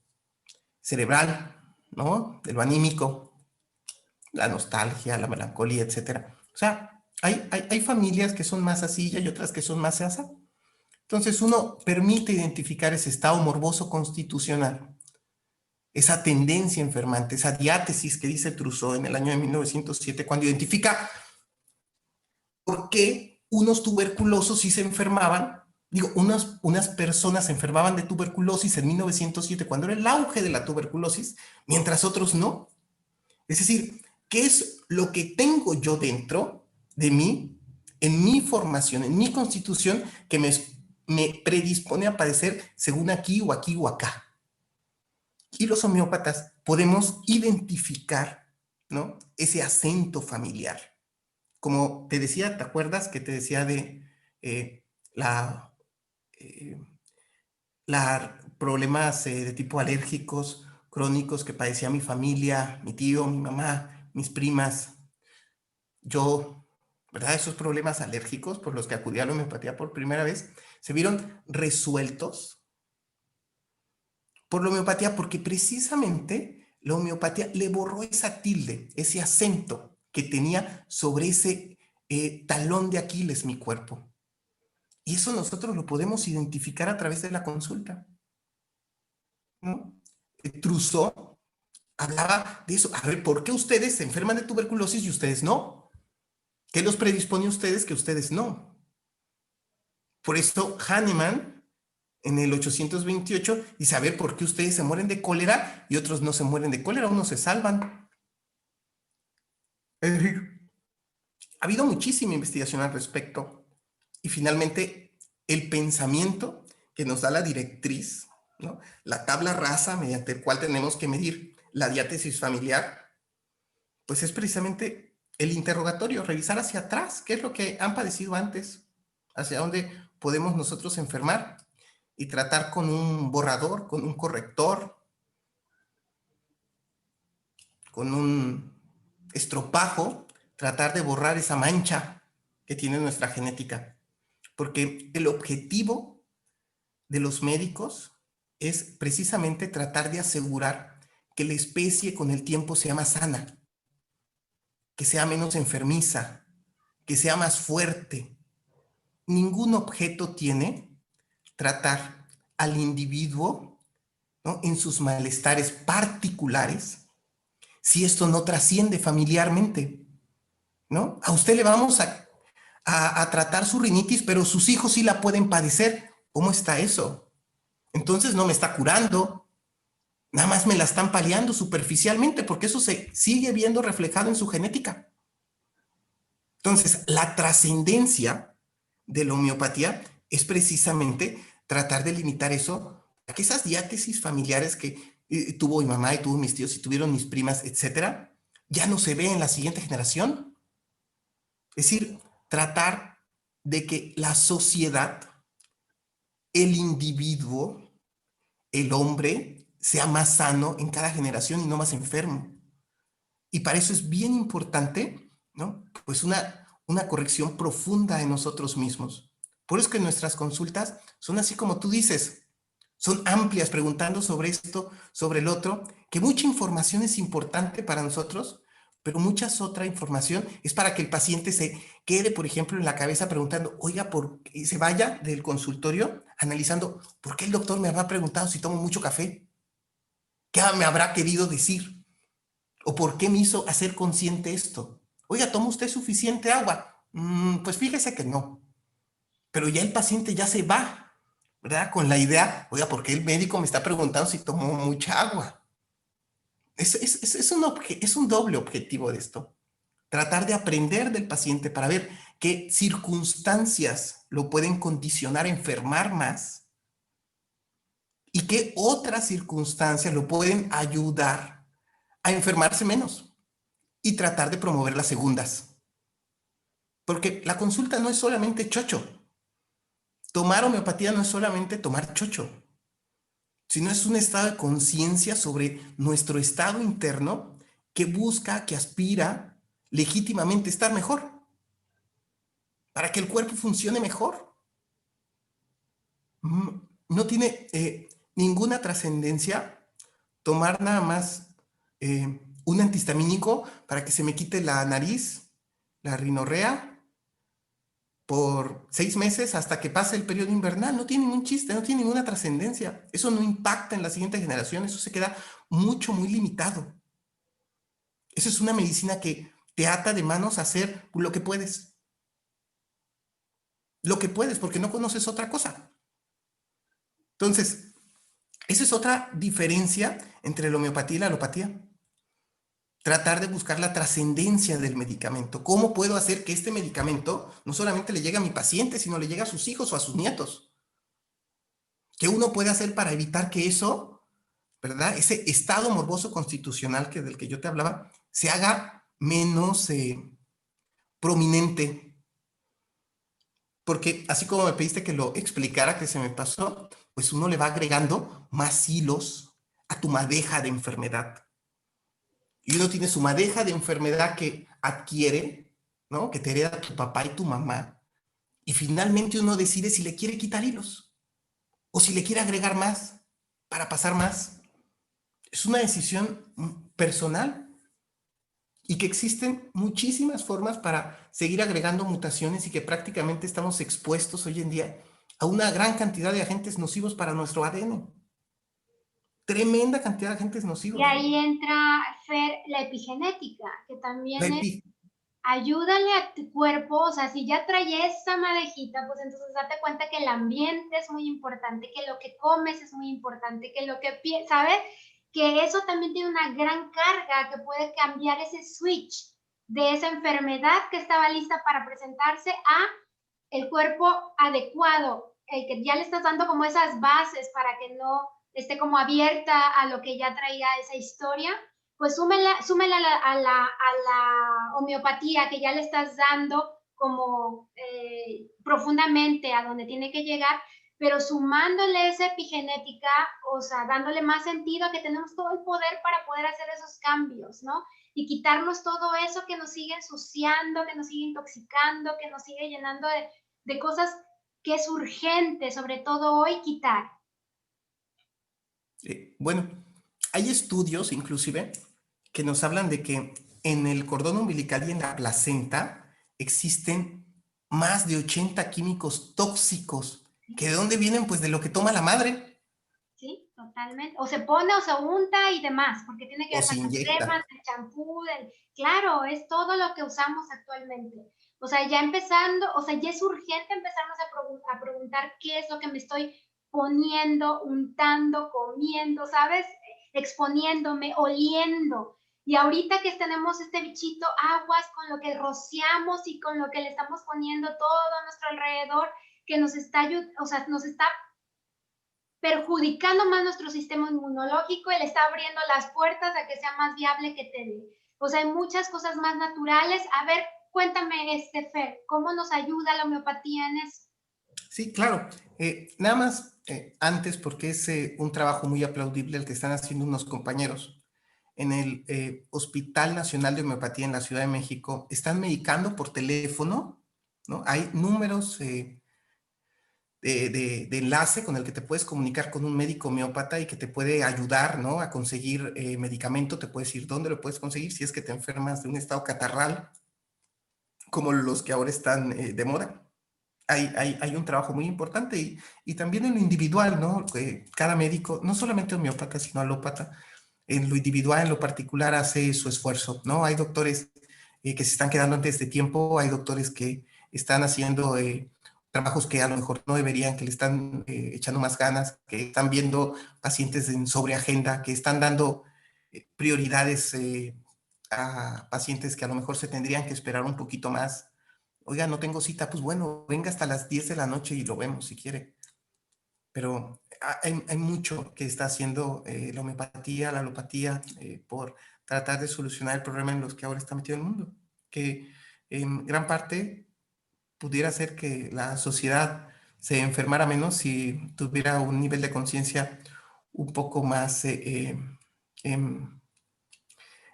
cerebral, ¿no?, de lo anímico, la nostalgia, la melancolía, etcétera. O sea, hay familias que son más así y hay otras que son más así. Entonces uno permite identificar ese estado morboso constitucional, esa tendencia enfermante, esa diátesis que dice Trousseau en el año de 1907, cuando identifica por qué unos tuberculosos sí se enfermaban, digo, unas personas se enfermaban de tuberculosis en 1907, cuando era el auge de la tuberculosis, mientras otros no. Es decir, ¿qué es lo que tengo yo dentro de mí, en mi formación, en mi constitución, que me predispone a padecer según aquí o aquí o acá? Y los homeópatas podemos identificar, ¿no?, ese acento familiar. Como te decía, ¿te acuerdas que te decía de eh, la, eh, problemas de tipo alérgicos crónicos que padecía mi familia, mi tío, mi mamá, mis primas, yo, ¿verdad? Esos problemas alérgicos por los que acudí a la homeopatía por primera vez se vieron resueltos por la homeopatía, porque precisamente la homeopatía le borró esa tilde, ese acento que tenía sobre ese talón de Aquiles, mi cuerpo. Y eso nosotros lo podemos identificar a través de la consulta, ¿no? Trousseau hablaba de eso. A ver, ¿por qué ustedes se enferman de tuberculosis y ustedes no? ¿Qué los predispone a ustedes que ustedes no? Por eso Hahnemann, en el 828, dice, a ver, ¿por qué ustedes se mueren de cólera y otros no se mueren de cólera? Unos se salvan. Es decir, ha habido muchísima investigación al respecto y finalmente el pensamiento que nos da la directriz, ¿no? La tabla rasa mediante el cual tenemos que medir la diátesis familiar, pues es precisamente el interrogatorio, revisar hacia atrás, qué es lo que han padecido antes, hacia dónde podemos nosotros enfermar y tratar con un borrador, con un corrector, con un estropajo, tratar de borrar esa mancha que tiene nuestra genética. Porque el objetivo de los médicos es precisamente tratar de asegurar que la especie con el tiempo sea más sana, que sea menos enfermiza, que sea más fuerte. Ningún objeto tiene tratar al individuo, ¿no?, en sus malestares particulares si esto no trasciende familiarmente, ¿no? A usted le vamos a tratar su rinitis, pero sus hijos sí la pueden padecer. ¿Cómo está eso? Entonces no me está curando, nada más me la están paliando superficialmente, porque eso se sigue viendo reflejado en su genética. Entonces, la trascendencia de la homeopatía es precisamente tratar de limitar eso, a que esas diátesis familiares que tuvo mi mamá y tuvo mis tíos y tuvieron mis primas, etcétera, ya no se ve en la siguiente generación. Es decir, tratar de que la sociedad, el individuo, el hombre, sea más sano en cada generación y no más enfermo. Y para eso es bien importante, ¿no?, pues una corrección profunda en nosotros mismos. Por eso que nuestras consultas son así como tú dices, son amplias, preguntando sobre esto, sobre el otro, que mucha información es importante para nosotros, pero mucha otra información es para que el paciente se quede, por ejemplo, en la cabeza preguntando, oiga, y se vaya del consultorio analizando, ¿por qué el doctor me habrá preguntado si tomo mucho café? ¿Qué me habrá querido decir? ¿O por qué me hizo hacer consciente esto? Oiga, ¿toma usted suficiente agua? Pues fíjese que no. Pero ya el paciente ya se va, ¿verdad? Con la idea, oiga, ¿por qué el médico me está preguntando si tomó mucha agua? Es un doble objetivo de esto. Tratar de aprender del paciente para ver qué circunstancias lo pueden condicionar a enfermar más y qué otras circunstancias lo pueden ayudar a enfermarse menos y tratar de promover las segundas. Porque la consulta no es solamente chocho. Tomar homeopatía no es solamente tomar chocho, sino es un estado de conciencia sobre nuestro estado interno que busca, que aspira legítimamente estar mejor, para que el cuerpo funcione mejor. No tiene ninguna trascendencia tomar nada más un antihistamínico para que se me quite la nariz, la rinorrea, por 6 meses hasta que pase el periodo invernal. No tiene ningún chiste, no tiene ninguna trascendencia. Eso no impacta en la siguiente generación, eso se queda muy limitado. Eso es una medicina que te ata de manos a hacer lo que puedes. Lo que puedes, porque no conoces otra cosa. Entonces, esa es otra diferencia entre la homeopatía y la alopatía. Tratar de buscar la trascendencia del medicamento. ¿Cómo puedo hacer que este medicamento no solamente le llegue a mi paciente, sino le llegue a sus hijos o a sus nietos? ¿Qué uno puede hacer para evitar que eso, ¿verdad?, ese estado morboso constitucional del que yo te hablaba, se haga menos prominente? Porque así como me pediste que lo explicara, que se me pasó, pues uno le va agregando más hilos a tu madeja de enfermedad. Y uno tiene su madeja de enfermedad que adquiere, ¿no?, que te hereda tu papá y tu mamá. Y finalmente uno decide si le quiere quitar hilos o si le quiere agregar más para pasar más. Es una decisión personal y que existen muchísimas formas para seguir agregando mutaciones y que prácticamente estamos expuestos hoy en día a una gran cantidad de agentes nocivos para nuestro ADN. Tremenda cantidad de agentes Y nocivos. ahí entra, Fer, la epigenética, que también es, ayúdale a tu cuerpo, o sea, si ya trae esa madejita, pues entonces date cuenta que el ambiente es muy importante, que lo que comes es muy importante, que lo que piensas, ¿sabes? Que eso también tiene una gran carga que puede cambiar ese switch de esa enfermedad que estaba lista para presentarse a el cuerpo adecuado, el que ya le estás dando como esas bases para que no esté como abierta a lo que ya traía esa historia, pues súmela a la homeopatía que ya le estás dando como profundamente a donde tiene que llegar, pero sumándole esa epigenética, o sea, dándole más sentido a que tenemos todo el poder para poder hacer esos cambios, ¿no? Y quitarnos todo eso que nos sigue ensuciando, que nos sigue intoxicando, que nos sigue llenando de cosas que es urgente, sobre todo hoy, quitar. Bueno, hay estudios inclusive que nos hablan de que en el cordón umbilical y en la placenta existen más de 80 químicos tóxicos. ¿Que de dónde vienen? Pues de lo que toma la madre. Sí, totalmente. O se pone o se unta y demás, porque tiene que O ver se con las inyecta. cremas, el champú, claro, es todo lo que usamos actualmente. O sea, ya empezando, o sea, ya es urgente empezarnos a preguntar qué es lo que me estoy poniendo, untando, comiendo, ¿sabes? Exponiéndome, oliendo. Y ahorita que tenemos este bichito, aguas con lo que rociamos y con lo que le estamos poniendo todo a nuestro alrededor, que nos está, o sea, nos está perjudicando más nuestro sistema inmunológico y le está abriendo las puertas a que sea más viable que te dé. O sea, hay muchas cosas más naturales. A ver, cuéntame, Fer, ¿cómo nos ayuda la homeopatía en eso? Sí, claro. Nada más antes, porque es un trabajo muy aplaudible el que están haciendo unos compañeros en el Hospital Nacional de Homeopatía en la Ciudad de México. Están medicando por teléfono, ¿no? Hay números de enlace con el que te puedes comunicar con un médico homeópata y que te puede ayudar, ¿no? A conseguir medicamento, te puedes decir dónde lo puedes conseguir si es que te enfermas de un estado catarral, como los que ahora están de moda. Hay un trabajo muy importante y también en lo individual, ¿no? Cada médico, no solamente homeópata, sino alópata, en lo individual, en lo particular, hace su esfuerzo, ¿no? Hay doctores que se están quedando antes de tiempo, hay doctores que están haciendo trabajos que a lo mejor no deberían, que le están echando más ganas, que están viendo pacientes en sobreagenda, que están dando prioridades a pacientes que a lo mejor se tendrían que esperar un poquito más. Oiga, no tengo cita, pues bueno, venga hasta las 10 de la noche y lo vemos si quiere. Pero hay mucho que está haciendo la homeopatía, la alopatía, por tratar de solucionar el problema en los que ahora está metido el mundo. Que en gran parte pudiera ser que la sociedad se enfermara menos si tuviera un nivel de conciencia un poco más em,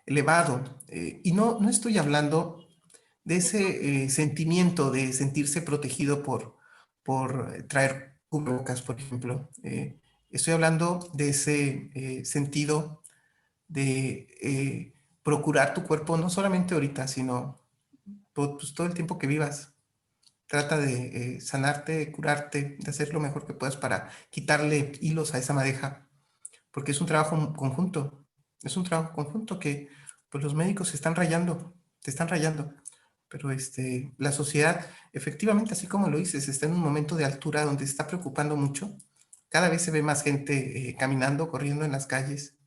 elevado. Y no estoy hablando de ese sentimiento de sentirse protegido por traer cubrebocas, por ejemplo. Estoy hablando de ese sentido de procurar tu cuerpo, no solamente ahorita, sino pues, todo el tiempo que vivas. Trata de sanarte, de curarte, de hacer lo mejor que puedas para quitarle hilos a esa madeja, porque es un trabajo conjunto. Es un trabajo conjunto que pues, los médicos se están rayando, te están rayando. Pero la sociedad, efectivamente, así como lo dices, está en un momento de altura donde se está preocupando mucho. Cada vez se ve más gente caminando, corriendo en las calles.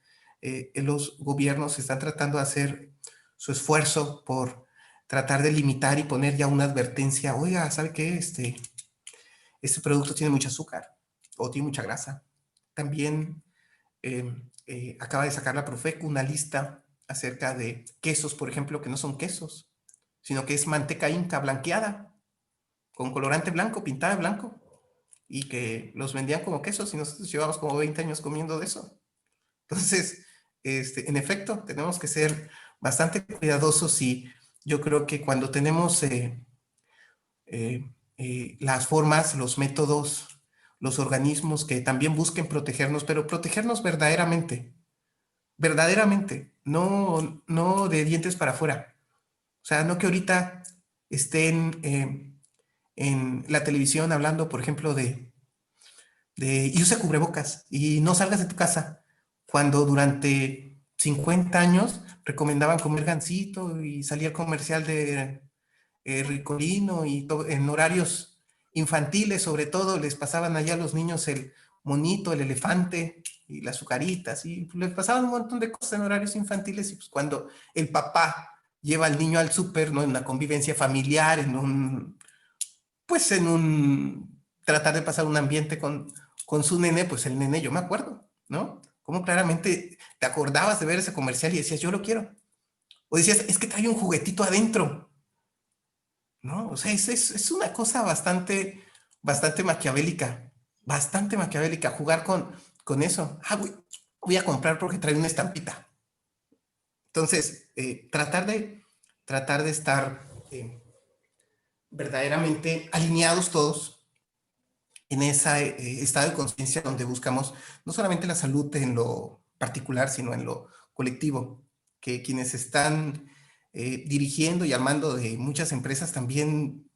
Los gobiernos están tratando de hacer su esfuerzo por tratar de limitar y poner ya una advertencia. Oiga, ¿sabe qué? Este producto tiene mucho azúcar o tiene mucha grasa. También acaba de sacar la Profeco una lista acerca de quesos, por ejemplo, que no son quesos, sino que es manteca inca blanqueada, con colorante blanco, pintada de blanco, y que los vendían como quesos y nosotros llevamos como 20 años comiendo de eso. Entonces, en efecto, tenemos que ser bastante cuidadosos y yo creo que cuando tenemos las formas, los métodos, los organismos que también busquen protegernos, pero protegernos verdaderamente, verdaderamente, no de dientes para afuera. O sea, no que ahorita estén en la televisión hablando, por ejemplo, y usa cubrebocas y no salgas de tu casa, cuando durante 50 años recomendaban comer gansito y salía el comercial de Ricolino y en horarios infantiles, sobre todo, les pasaban allá a los niños el monito, el elefante y las azucaritas, y les pasaban un montón de cosas en horarios infantiles, y pues cuando el papá lleva al niño al súper, ¿no? En una convivencia familiar, pues en un, tratar de pasar un ambiente con su nene, pues el nene, yo me acuerdo, ¿no? Cómo claramente te acordabas de ver ese comercial y decías, yo lo quiero. O decías, es que trae un juguetito adentro, ¿no? O sea, es una cosa bastante maquiavélica, jugar con eso. Ah, voy a comprar porque trae una estampita. Entonces, tratar de estar verdaderamente alineados todos en ese estado de conciencia donde buscamos no solamente la salud en lo particular, sino en lo colectivo, que quienes están dirigiendo y al mando de muchas empresas también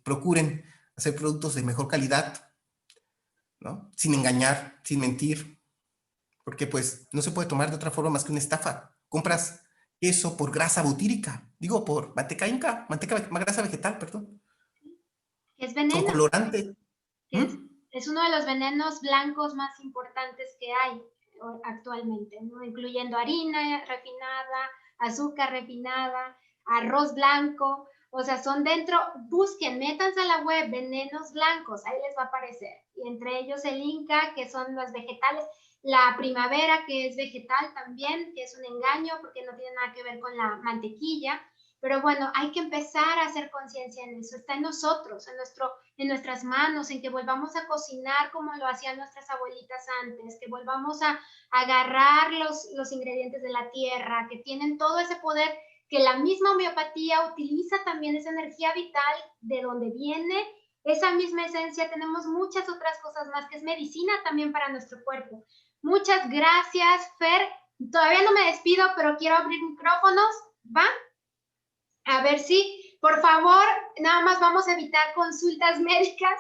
procuren hacer productos de mejor calidad, ¿no? Sin engañar, sin mentir, porque pues no se puede tomar de otra forma más que una estafa. Compras queso por grasa butírica, digo, por grasa vegetal, perdón, Es con veneno. colorante. Es, ¿Mm? es uno de los venenos blancos más importantes que hay actualmente, ¿no? Incluyendo harina refinada, azúcar refinada, arroz blanco, o sea, son dentro, busquen, métanse a la web, venenos blancos, ahí les va a aparecer, y entre ellos el Inca, que son los vegetales, la primavera, que es vegetal también, que es un engaño porque no tiene nada que ver con la mantequilla, pero bueno, hay que empezar a hacer conciencia en eso, está en nosotros, en nuestras manos, en que volvamos a cocinar como lo hacían nuestras abuelitas antes, que volvamos a agarrar los ingredientes de la tierra, que tienen todo ese poder, que la misma homeopatía utiliza también esa energía vital de donde viene esa misma esencia. Tenemos muchas otras cosas más, que es medicina también para nuestro cuerpo. Muchas gracias, Fer. Todavía no me despido, pero quiero abrir micrófonos, ¿va? A ver si, por favor, nada más vamos a evitar consultas médicas.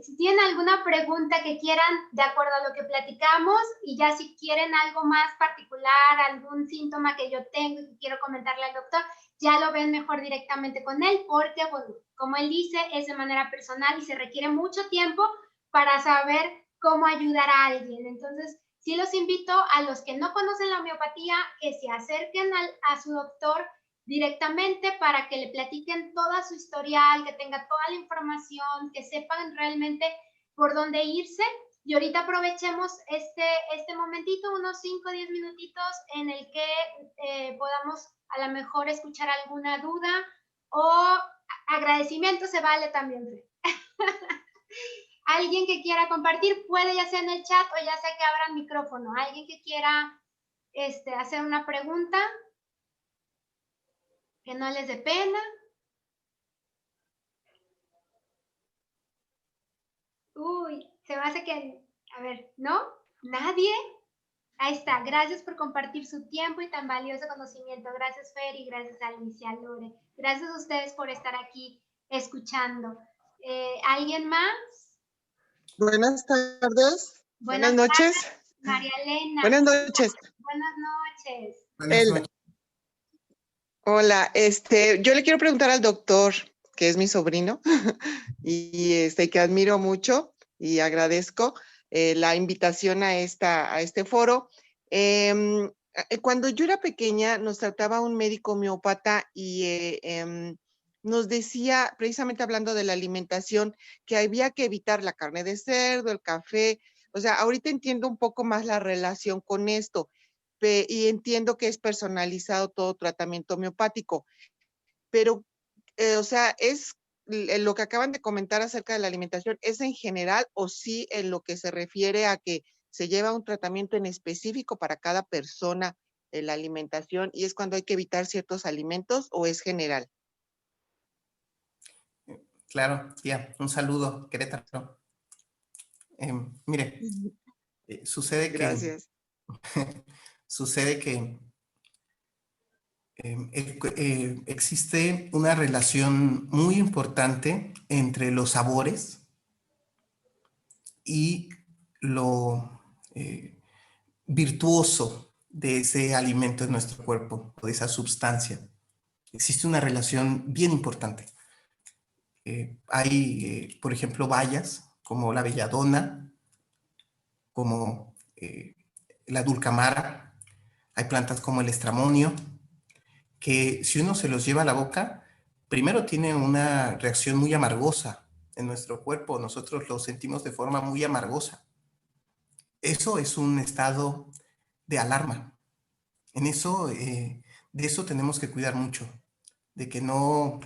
Si tienen alguna pregunta que quieran, de acuerdo a lo que platicamos, y ya si quieren algo más particular, algún síntoma que yo tengo y que quiero comentarle al doctor, ya lo ven mejor directamente con él, porque, bueno, como él dice, es de manera personal y se requiere mucho tiempo para saber cómo ayudar a alguien. Entonces, sí los invito a los que no conocen la homeopatía, que se acerquen a su doctor directamente para que le platiquen toda su historial, que tenga toda la información, que sepan realmente por dónde irse. Y ahorita aprovechemos este momentito, unos 5 o 10 minutitos en el que podamos a lo mejor escuchar alguna duda o agradecimiento se vale también. Alguien que quiera compartir puede ya sea en el chat o ya sea que abran micrófono. Alguien que quiera hacer una pregunta, que no les dé pena. Uy, se me hace que, a ver, ¿no? ¿Nadie? Ahí está. Gracias por compartir su tiempo y tan valioso conocimiento. Gracias, Fer, y gracias a Alicia, Lore. Gracias a ustedes por estar aquí escuchando. ¿Alguien más? Buenas tardes. Buenas Tardes, noches. María Elena. Buenas noches. Buenas noches. Buenas noches. Hola, yo le quiero preguntar al doctor, que es mi sobrino, y que admiro mucho y agradezco la invitación a este foro. Cuando yo era pequeña, nos trataba un médico homeópata y nos decía, precisamente hablando de la alimentación, que había que evitar la carne de cerdo, el café. O sea, ahorita entiendo un poco más la relación con esto y entiendo que es personalizado todo tratamiento homeopático, pero, o sea, es lo que acaban de comentar acerca de la alimentación, ¿es en general o sí en lo que se refiere a que se lleva un tratamiento en específico para cada persona en la alimentación y es cuando hay que evitar ciertos alimentos o es general? Claro, tía, un saludo, Querétaro. Mire, sucede que, Gracias. sucede que existe una relación muy importante entre los sabores y lo virtuoso de ese alimento en nuestro cuerpo, o de esa sustancia. Existe una relación bien importante. Hay, por ejemplo, bayas como la belladona, como la dulcamara, hay plantas como el estramonio, que si uno se los lleva a la boca, primero tiene una reacción muy amargosa en nuestro cuerpo, nosotros lo sentimos de forma muy amargosa. eso es un estado de alarma. En eso, de eso tenemos que cuidar mucho, de que no,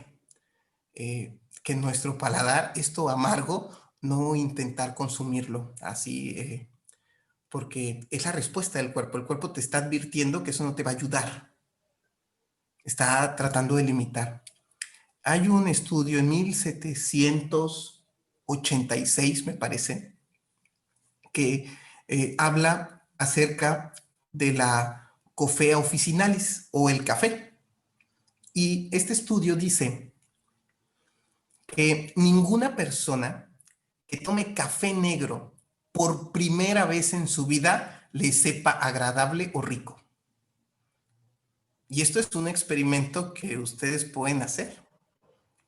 que nuestro paladar, esto amargo, no intentar consumirlo así, porque es la respuesta del cuerpo. El cuerpo te está advirtiendo que eso no te va a ayudar. Está tratando de limitar. Hay un estudio en 1786, me parece, que habla acerca de la cofea officinalis o el café. Y este estudio dice que ninguna persona que tome café negro por primera vez en su vida le sepa agradable o rico. Y esto es un experimento que ustedes pueden hacer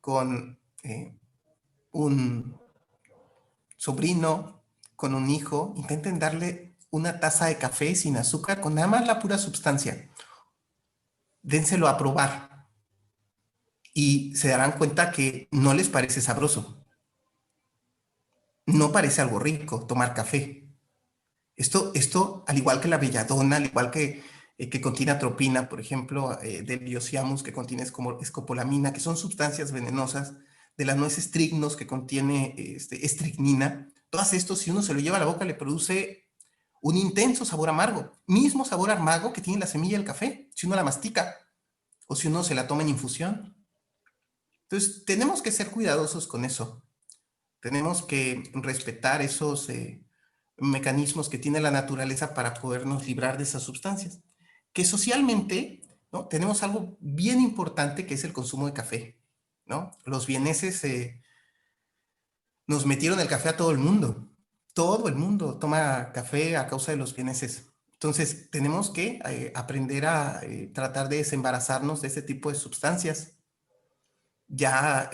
con un sobrino, con un hijo. Intenten darle una taza de café sin azúcar, con nada más la pura sustancia. Dénselo a probar y se darán cuenta que no les parece sabroso. No parece algo rico tomar café. Esto, al igual que la belladona, al igual que contiene atropina, por ejemplo, del Diosciamus, que contiene escopolamina, que son sustancias venenosas, de las nueces trignos, que contiene estricnina. Todas estos, si uno se lo lleva a la boca, le produce un intenso sabor amargo. Mismo sabor amargo que tiene la semilla del café, si uno la mastica o si uno se la toma en infusión. Entonces, tenemos que ser cuidadosos con eso. Tenemos que respetar esos mecanismos que tiene la naturaleza para podernos librar de esas sustancias. Que socialmente, ¿no?, tenemos algo bien importante que es el consumo de café, ¿no? Los vieneses nos metieron el café a todo el mundo. Todo el mundo toma café a causa de los vieneses. Entonces, tenemos que aprender a tratar de desembarazarnos de ese tipo de sustancias. Ya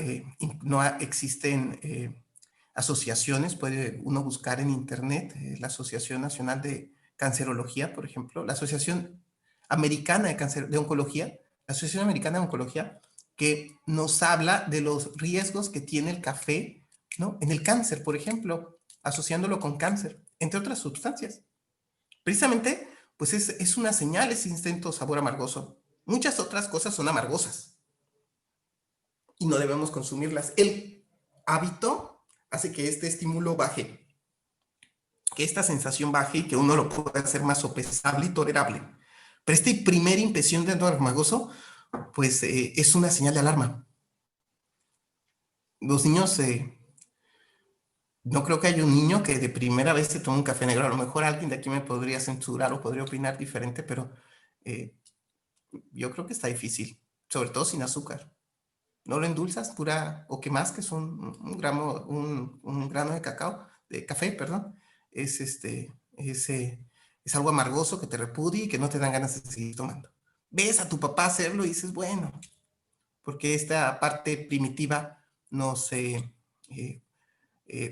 no existen asociaciones, puede uno buscar en internet, la Asociación Nacional de Cancerología, por ejemplo, la Asociación Americana de Oncología, la Asociación Americana de Oncología, que nos habla de los riesgos que tiene el café, ¿no?, en el cáncer, por ejemplo, asociándolo con cáncer, entre otras sustancias. Precisamente, pues es una señal, ese instinto sabor amargoso. Muchas otras cosas son amargosas y no debemos consumirlas. El hábito hace que este estímulo baje, que esta sensación baje y que uno lo pueda hacer más sopesable y tolerable. Pero esta primera impresión de amargoso, pues es una señal de alarma. Los niños, no creo que haya un niño que de primera vez se tome un café negro. A lo mejor alguien de aquí me podría censurar o podría opinar diferente, pero yo creo que está difícil, sobre todo sin azúcar. No lo endulzas, pura, o que más que es un grano de cacao, de café, perdón, es algo amargoso que te repudia y que no te dan ganas de seguir tomando. Ves a tu papá hacerlo y dices, bueno, porque esta parte primitiva nos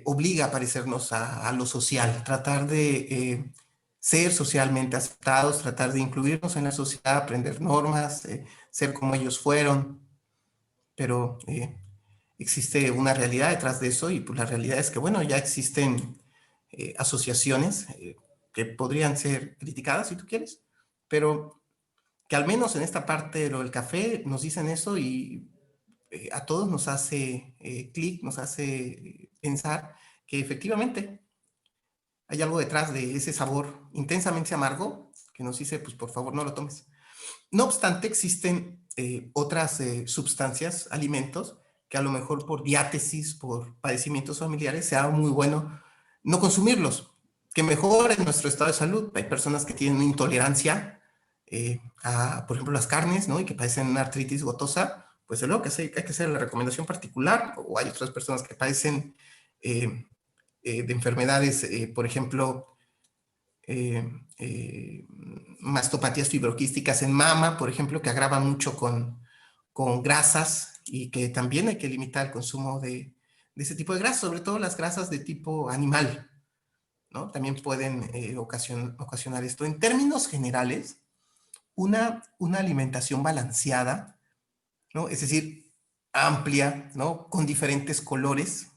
obliga a parecernos a lo social, tratar de ser socialmente aceptados, tratar de incluirnos en la sociedad, aprender normas, ser como ellos fueron, pero existe una realidad detrás de eso y pues la realidad es que, bueno, ya existen asociaciones que podrían ser criticadas si tú quieres, pero que al menos en esta parte de lo del café nos dicen eso y a todos nos hace clic, nos hace pensar que efectivamente hay algo detrás de ese sabor intensamente amargo que nos dice, pues por favor no lo tomes. No obstante, existen otras sustancias, alimentos, que a lo mejor por diátesis, por padecimientos familiares, sea muy bueno no consumirlos, que mejoren nuestro estado de salud. Hay personas que tienen intolerancia a, por ejemplo, las carnes, ¿no?, y que padecen una artritis gotosa, pues de luego que hay que hacer la recomendación particular, o hay otras personas que padecen de enfermedades, por ejemplo, mastopatías fibroquísticas en mama, por ejemplo, que agravan mucho con grasas y que también hay que limitar el consumo de ese tipo de grasas, sobre todo las grasas de tipo animal, ¿no? También pueden ocasionar esto. En términos generales, una alimentación balanceada, ¿no?, es decir, amplia, ¿no?, con diferentes colores,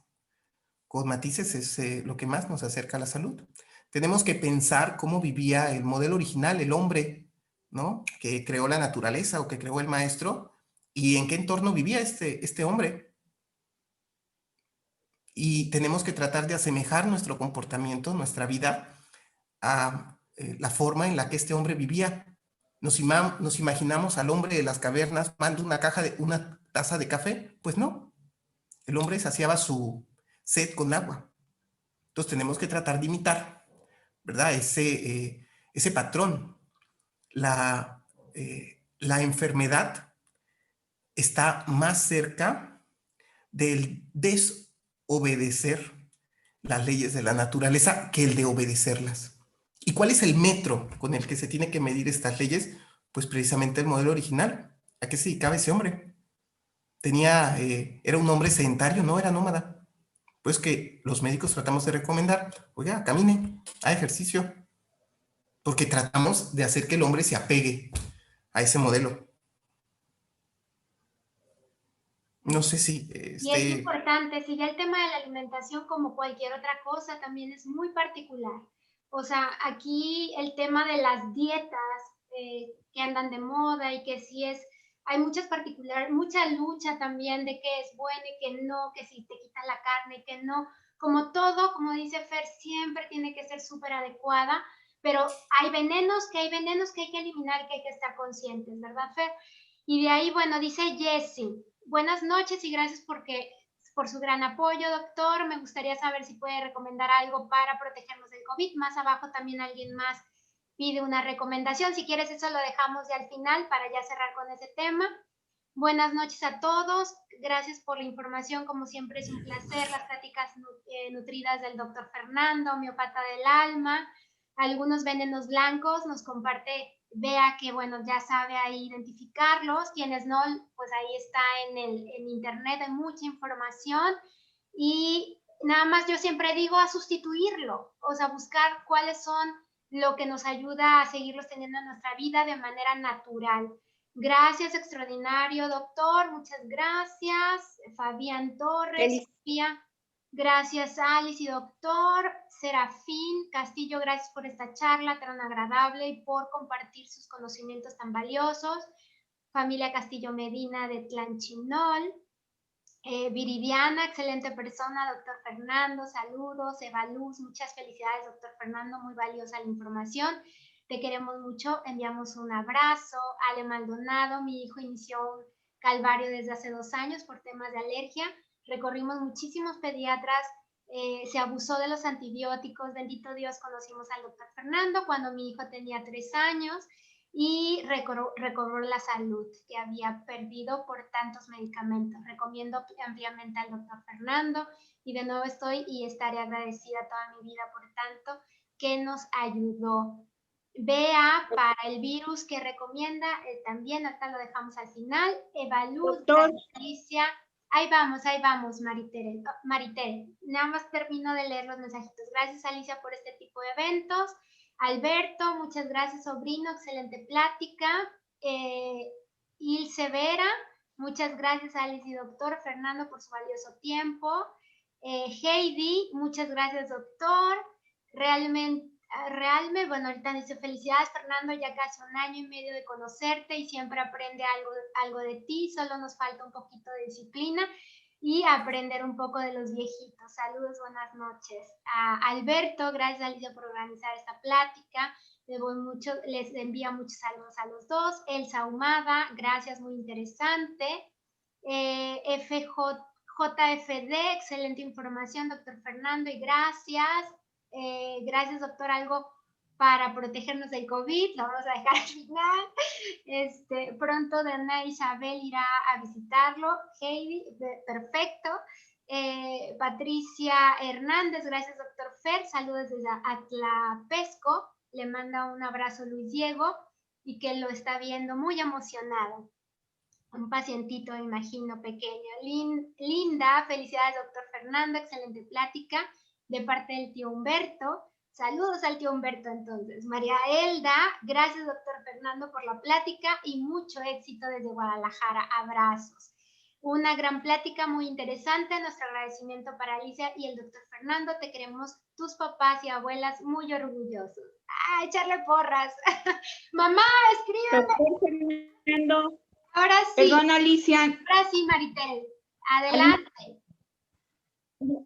con matices, es lo que más nos acerca a la salud. tenemos que pensar cómo vivía el modelo original, el hombre, ¿no? Que creó la naturaleza o que creó el maestro, y en qué entorno vivía este hombre. Y tenemos que tratar de asemejar nuestro comportamiento, nuestra vida, a la forma en la que este hombre vivía. Nos imaginamos al hombre de las cavernas tomando una taza de café. Pues no, el hombre saciaba su sed con agua. Entonces tenemos que tratar de imitar, ¿verdad? Ese patrón. La enfermedad está más cerca del desobedecer las leyes de la naturaleza que el de obedecerlas. ¿Y cuál es el metro con el que se tiene que medir estas leyes? Pues precisamente el modelo original. ¿A qué se dedicaba ese hombre? Era un hombre sedentario, no era nómada. Pues que los médicos tratamos de recomendar, oiga, camine, haga ejercicio, porque tratamos de hacer que el hombre se apegue a ese modelo. No sé si... Y es importante, si ya el tema de la alimentación, como cualquier otra cosa, también es muy particular. O sea, aquí el tema de las dietas que andan de moda y que si es, hay mucha lucha también de qué es bueno y qué no, que si te quita la carne y que no. Como todo, como dice Fer, siempre tiene que ser súper adecuada, pero hay venenos que hay que eliminar y que hay que estar conscientes, ¿verdad, Fer? Y de ahí, bueno, dice Jessie. Buenas noches y gracias por su gran apoyo, doctor. Me gustaría saber si puede recomendar algo para protegernos del COVID. Más abajo también alguien más pide una recomendación. Si quieres, eso lo dejamos ya al final para ya cerrar con ese tema. Buenas noches a todos. Gracias por la información. Como siempre, es un placer. Las pláticas nutridas del doctor Fernando, homeópata del alma. Algunos venenos blancos nos comparte. Vea que, bueno, ya sabe ahí identificarlos. Quienes no, pues ahí está en internet, hay mucha información. Y nada más yo siempre digo a sustituirlo, o sea, buscar cuáles son lo que nos ayuda a seguirlos teniendo en nuestra vida de manera natural. Gracias, extraordinario doctor, muchas gracias. Fabián Torres, Sofía, gracias Alice y doctor. Serafín Castillo, gracias por esta charla tan agradable y por compartir sus conocimientos tan valiosos. Familia Castillo Medina de Tlanchinol. Viridiana, excelente persona, doctor Fernando, saludos. Eva Luz, muchas felicidades, doctor Fernando, muy valiosa la información. Te queremos mucho, enviamos un abrazo. Ale Maldonado, mi hijo inició un calvario desde hace 2 años por temas de alergia. Recorrimos muchísimos pediatras, se abusó de los antibióticos. Bendito Dios, conocimos al doctor Fernando cuando mi hijo tenía 3 años y recobró la salud que había perdido por tantos medicamentos. Recomiendo ampliamente al doctor Fernando y de nuevo estoy y estaré agradecida toda mi vida por tanto que nos ayudó. Vea para el virus que recomienda, también acá lo dejamos al final. Evaluz, Alicia. Ahí vamos, Maritere. Maritere, nada más termino de leer los mensajitos. Gracias, Alicia, por este tipo de eventos. Alberto, muchas gracias, sobrino, excelente plática. Ilse Vera, muchas gracias, Alice y doctor Fernando, por su valioso tiempo. Heidi, muchas gracias, doctor. Realmente, bueno, ahorita dice felicidades, Fernando, ya casi 1 año y medio de conocerte y siempre aprende algo de ti, solo nos falta un poquito de disciplina y aprender un poco de los viejitos. Saludos, buenas noches. A Alberto, gracias Alicia por organizar esta plática. Les envía muchos saludos a los dos. Elsa Ahumada, gracias, muy interesante. JFD, excelente información, doctor Fernando, y gracias. Gracias, doctor, algo para protegernos del COVID, lo vamos a dejar al final. Pronto Dana Isabel irá a visitarlo. Heidi, perfecto. Patricia Hernández, gracias, doctor Fer. Saludos desde Atlapesco. Le manda un abrazo Luis Diego y que lo está viendo muy emocionado. Un pacientito, me imagino, pequeño. Linda, felicidades, doctor Fernando, excelente plática de parte del tío Humberto. Saludos al tío Humberto entonces. María Elda, gracias doctor Fernando por la plática y mucho éxito desde Guadalajara. Abrazos. Una gran plática muy interesante. Nuestro agradecimiento para Alicia y el doctor Fernando. Te queremos tus papás y abuelas muy orgullosos. ¡Ah, echarle porras! Mamá, escríbeme. Doctor Fernando. Ahora sí. Perdón, Alicia. Ahora sí, Maritel. Adelante.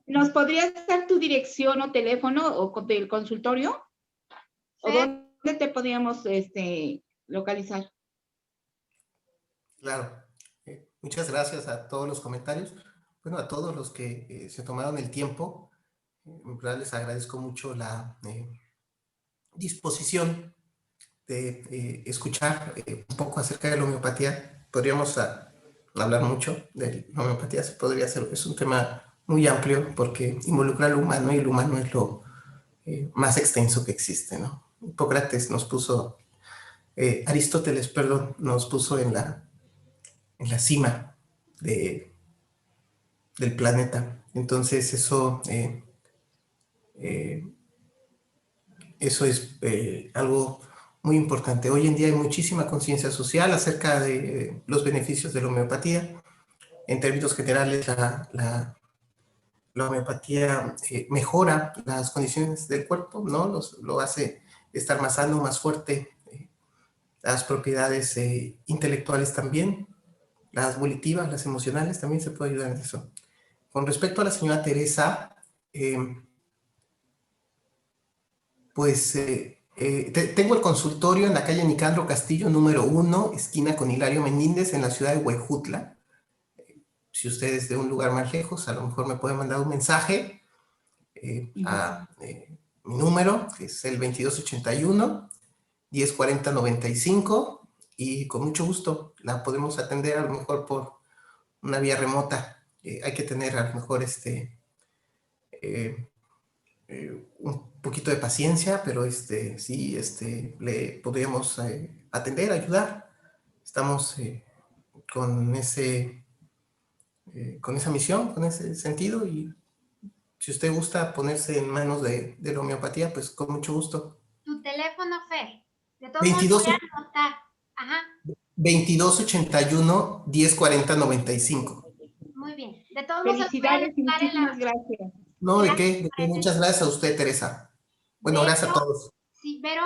¿Nos podrías dar tu dirección o teléfono o del consultorio? ¿O dónde te podríamos localizar? Claro. Muchas gracias a todos los comentarios. Bueno, a todos los que se tomaron el tiempo. En verdad les agradezco mucho la disposición de escuchar un poco acerca de la homeopatía. Podríamos hablar mucho de la homeopatía, se podría hacer, es un tema muy amplio porque involucra lo humano y lo humano es lo más extenso que existe, ¿no? Hipócrates nos puso, Aristóteles, perdón, nos puso en la cima del planeta. Entonces eso es algo muy importante. Hoy en día hay muchísima conciencia social acerca de los beneficios de la homeopatía. En términos generales, la homeopatía mejora las condiciones del cuerpo, ¿no? Lo hace estar más sano, más fuerte. Las propiedades intelectuales también, las volitivas, las emocionales, también se puede ayudar en eso. Con respecto a la señora Teresa, tengo el consultorio en la calle Nicandro Castillo, número 1, esquina con Hilario Menéndez, en la ciudad de Huejutla. Si usted es de un lugar más lejos, a lo mejor me puede mandar un mensaje a mi número, que es el 2281-1040-95, y con mucho gusto la podemos atender a lo mejor por una vía remota. Hay que tener a lo mejor un poquito de paciencia, pero sí, le podríamos atender, ayudar. Estamos con esa misión, con ese sentido, y si usted gusta ponerse en manos de la homeopatía, pues con mucho gusto. Tu teléfono, Fer. De todos modos voy a anotar. Ajá. 2281-1040-95. Muy bien. De todos modos, felicidades y muchísimas gracias. No, ¿de qué? Muchas gracias a usted, Teresa. Bueno, gracias a todos. Sí, pero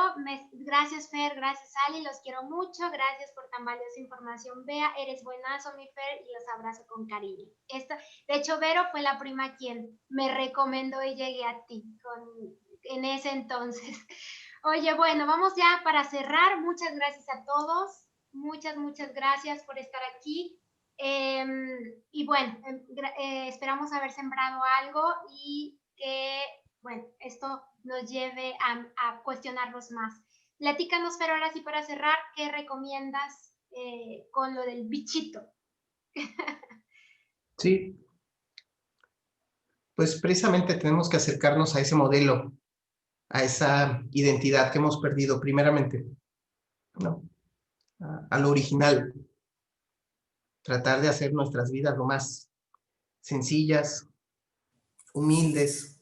gracias, Fer, gracias, Ali, los quiero mucho, gracias por tan valiosa información. Bea, eres buenazo, mi Fer, y los abrazo con cariño. De hecho, Vero fue la prima quien me recomendó y llegué a ti en ese entonces. Oye, bueno, vamos ya para cerrar. Muchas gracias a todos. Muchas gracias por estar aquí. Y bueno, esperamos haber sembrado algo y que, bueno, esto nos lleve a cuestionarnos más. Platícanos, Fer, ahora sí para cerrar, ¿qué recomiendas con lo del bichito? Sí. Pues precisamente tenemos que acercarnos a ese modelo, a esa identidad que hemos perdido primeramente, ¿no? A lo original. Tratar de hacer nuestras vidas lo más sencillas, humildes,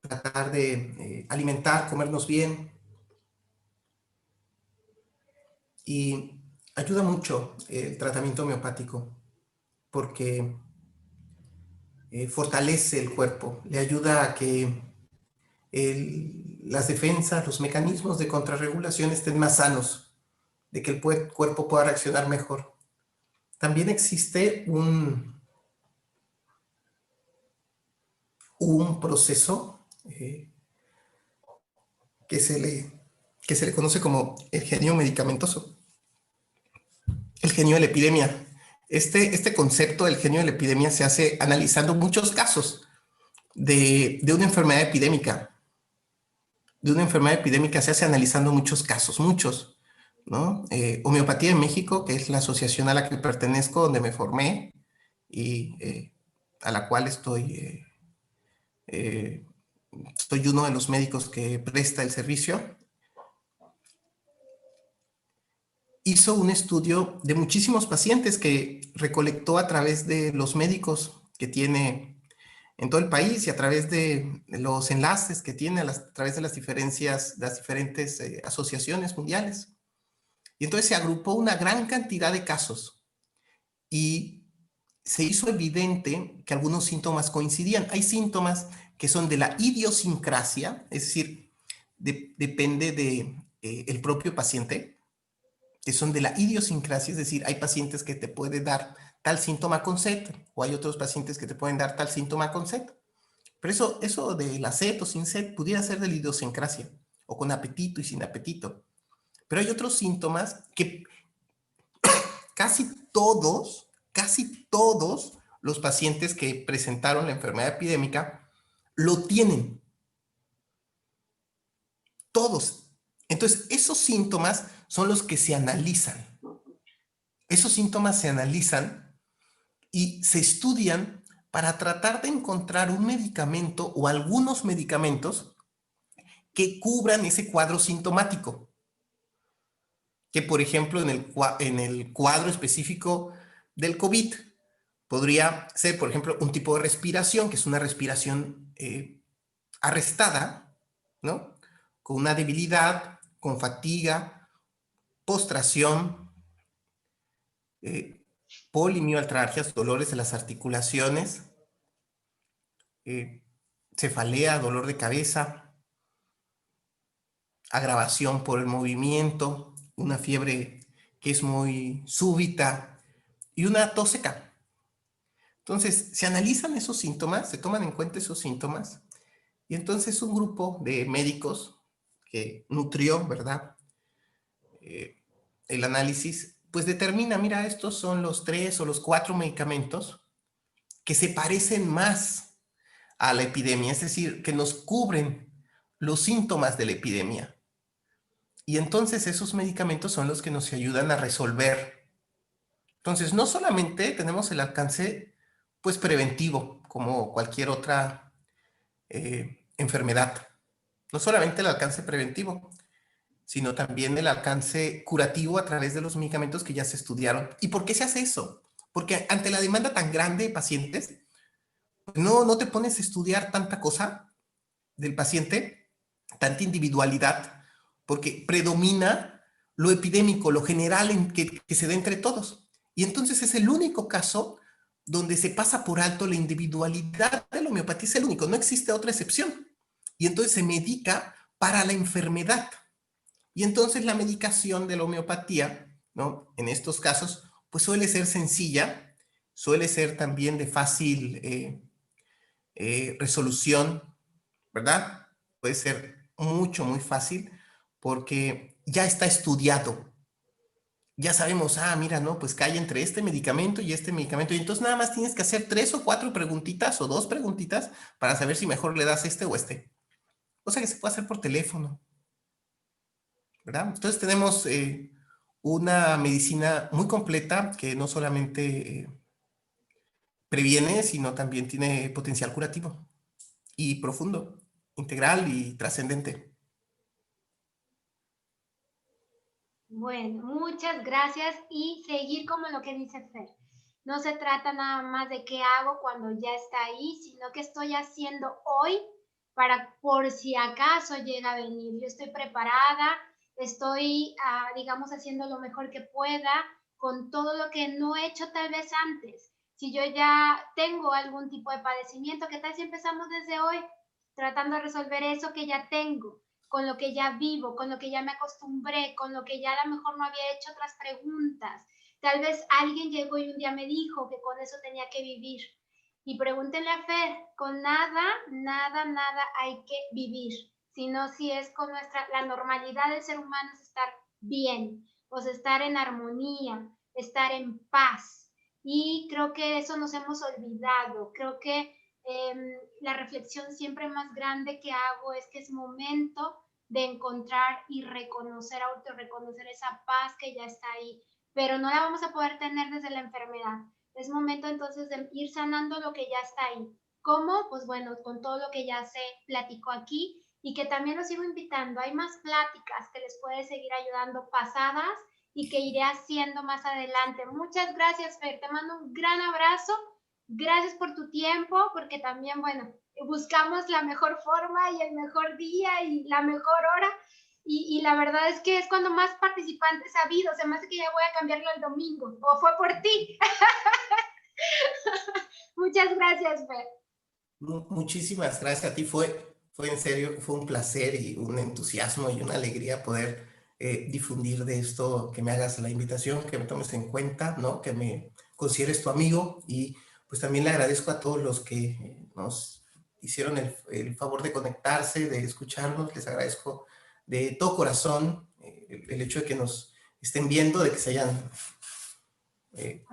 tratar de alimentar, comernos bien. Y ayuda mucho el tratamiento homeopático porque fortalece el cuerpo, le ayuda a que las defensas, los mecanismos de contrarregulación estén más sanos, de que el cuerpo pueda reaccionar mejor. También existe un proceso que se le conoce como el genio medicamentoso, el genio de la epidemia. Este concepto del genio de la epidemia se hace analizando muchos casos de una enfermedad epidémica. De una enfermedad epidémica se hace analizando muchos casos, muchos, ¿no? Homeopatía en México, que es la asociación a la que pertenezco, donde me formé y a la cual soy uno de los médicos que presta el servicio, hizo un estudio de muchísimos pacientes que recolectó a través de los médicos que tiene en todo el país y a través de los enlaces que tiene a través de las diferentes asociaciones mundiales. Y entonces se agrupó una gran cantidad de casos y se hizo evidente que algunos síntomas coincidían. Hay síntomas que son de la idiosincrasia, es decir, depende de el propio paciente, que son de la idiosincrasia, es decir, hay pacientes que te pueden dar tal síntoma con sed, o hay otros pacientes que te pueden dar tal síntoma con sed. Pero eso de la sed o sin sed pudiera ser de la idiosincrasia, o con apetito y sin apetito. Pero hay otros síntomas que casi todos los pacientes que presentaron la enfermedad epidémica lo tienen. Todos. Entonces, esos síntomas son los que se analizan. Esos síntomas se analizan y se estudian para tratar de encontrar un medicamento o algunos medicamentos que cubran ese cuadro sintomático. Que, por ejemplo, en el cuadro específico del COVID, podría ser, por ejemplo, un tipo de respiración, que es una respiración arrestada, ¿no? Con una debilidad, con fatiga, postración, polimioalgias, dolores de las articulaciones, cefalea, dolor de cabeza, agravación por el movimiento, una fiebre que es muy súbita y una tos seca. Entonces, se analizan esos síntomas, se toman en cuenta esos síntomas, y entonces un grupo de médicos que nutrió, ¿verdad? El análisis, pues determina, mira, estos son los 3 o los 4 medicamentos que se parecen más a la epidemia, es decir, que nos cubren los síntomas de la epidemia. Y entonces esos medicamentos son los que nos ayudan a resolver. Entonces, no solamente tenemos el alcance, pues, preventivo, como cualquier otra enfermedad. No solamente el alcance preventivo, sino también el alcance curativo a través de los medicamentos que ya se estudiaron. ¿Y por qué se hace eso? Porque ante la demanda tan grande de pacientes, no te pones a estudiar tanta cosa del paciente, tanta individualidad, porque predomina lo epidémico, lo general que se da entre todos. Y entonces es el único caso donde se pasa por alto la individualidad de la homeopatía, es el único, no existe otra excepción. Y entonces se medica para la enfermedad. Y entonces la medicación de la homeopatía, ¿no? En estos casos, pues suele ser sencilla, suele ser también de fácil resolución, ¿verdad? Puede ser muy fácil porque ya está estudiado. Ya sabemos, mira, no, pues que hay entre este medicamento y este medicamento. Y entonces nada más tienes que hacer 3 o 4 preguntitas o 2 preguntitas para saber si mejor le das este o este. O sea que se puede hacer por teléfono, ¿verdad? Entonces tenemos una medicina muy completa que no solamente previene, sino también tiene potencial curativo y profundo, integral y trascendente. Bueno, muchas gracias y seguir como lo que dice Fer. No se trata nada más de qué hago cuando ya está ahí, sino qué estoy haciendo hoy para por si acaso llega a venir. Yo estoy preparada, estoy, digamos, haciendo lo mejor que pueda con todo lo que no he hecho tal vez antes. Si yo ya tengo algún tipo de padecimiento, ¿qué tal si empezamos desde hoy tratando de resolver eso que ya tengo? Con lo que ya vivo, con lo que ya me acostumbré, con lo que ya a lo mejor no había hecho otras preguntas. Tal vez alguien llegó y un día me dijo que con eso tenía que vivir. Y pregúntenle a Fer, con nada hay que vivir, sino si es con la normalidad del ser humano es estar bien, pues estar en armonía, estar en paz. Y creo que eso nos hemos olvidado. Creo que la reflexión siempre más grande que hago es que es momento de encontrar y reconocer, autorreconocer esa paz que ya está ahí, pero no la vamos a poder tener desde la enfermedad. Es momento entonces de ir sanando lo que ya está ahí. ¿Cómo? Pues bueno, con todo lo que ya se platicó aquí y que también los sigo invitando. Hay más pláticas que les puede seguir ayudando pasadas y que iré haciendo más adelante. Muchas gracias, Fer. Te mando un gran abrazo. Gracias por tu tiempo, porque también, bueno, buscamos la mejor forma y el mejor día y la mejor hora. y la verdad es que es cuando más participantes ha habido. Se me hace que ya voy a cambiarlo el domingo, o fue por ti. Muchas gracias, Fer. Muchísimas gracias a ti. Fue en serio, fue un placer y un entusiasmo y una alegría poder difundir de esto, que me hagas la invitación, que me tomes en cuenta, ¿no? Que me consideres tu amigo, y pues también le agradezco a todos los que nos hicieron el favor de conectarse, de escucharnos. Les agradezco de todo corazón el hecho de que nos estén viendo, de que se hayan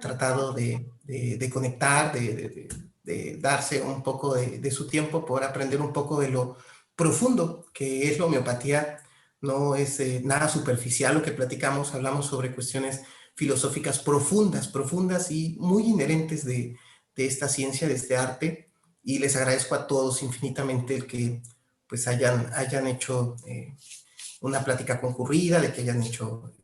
tratado de conectar, de darse un poco de su tiempo por aprender un poco de lo profundo que es la homeopatía. No es nada superficial lo que platicamos, hablamos sobre cuestiones filosóficas profundas, profundas y muy inherentes de esta ciencia, de este arte, y les agradezco a todos infinitamente el que pues hayan hecho una plática concurrida, de que hayan hecho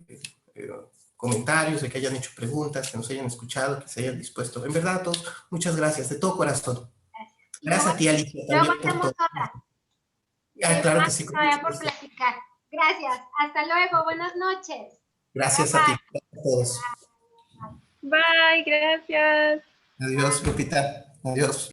comentarios, de que hayan hecho preguntas, que nos hayan escuchado, que se hayan dispuesto. En verdad, a todos, muchas gracias, de todo corazón. Gracias a ti, Alicia, también por todo. Claro que sí. Por platicar. Gracias. Hasta luego. Buenas noches. Gracias a ti, a todos. Bye, gracias. Adiós, Lupita. Adiós.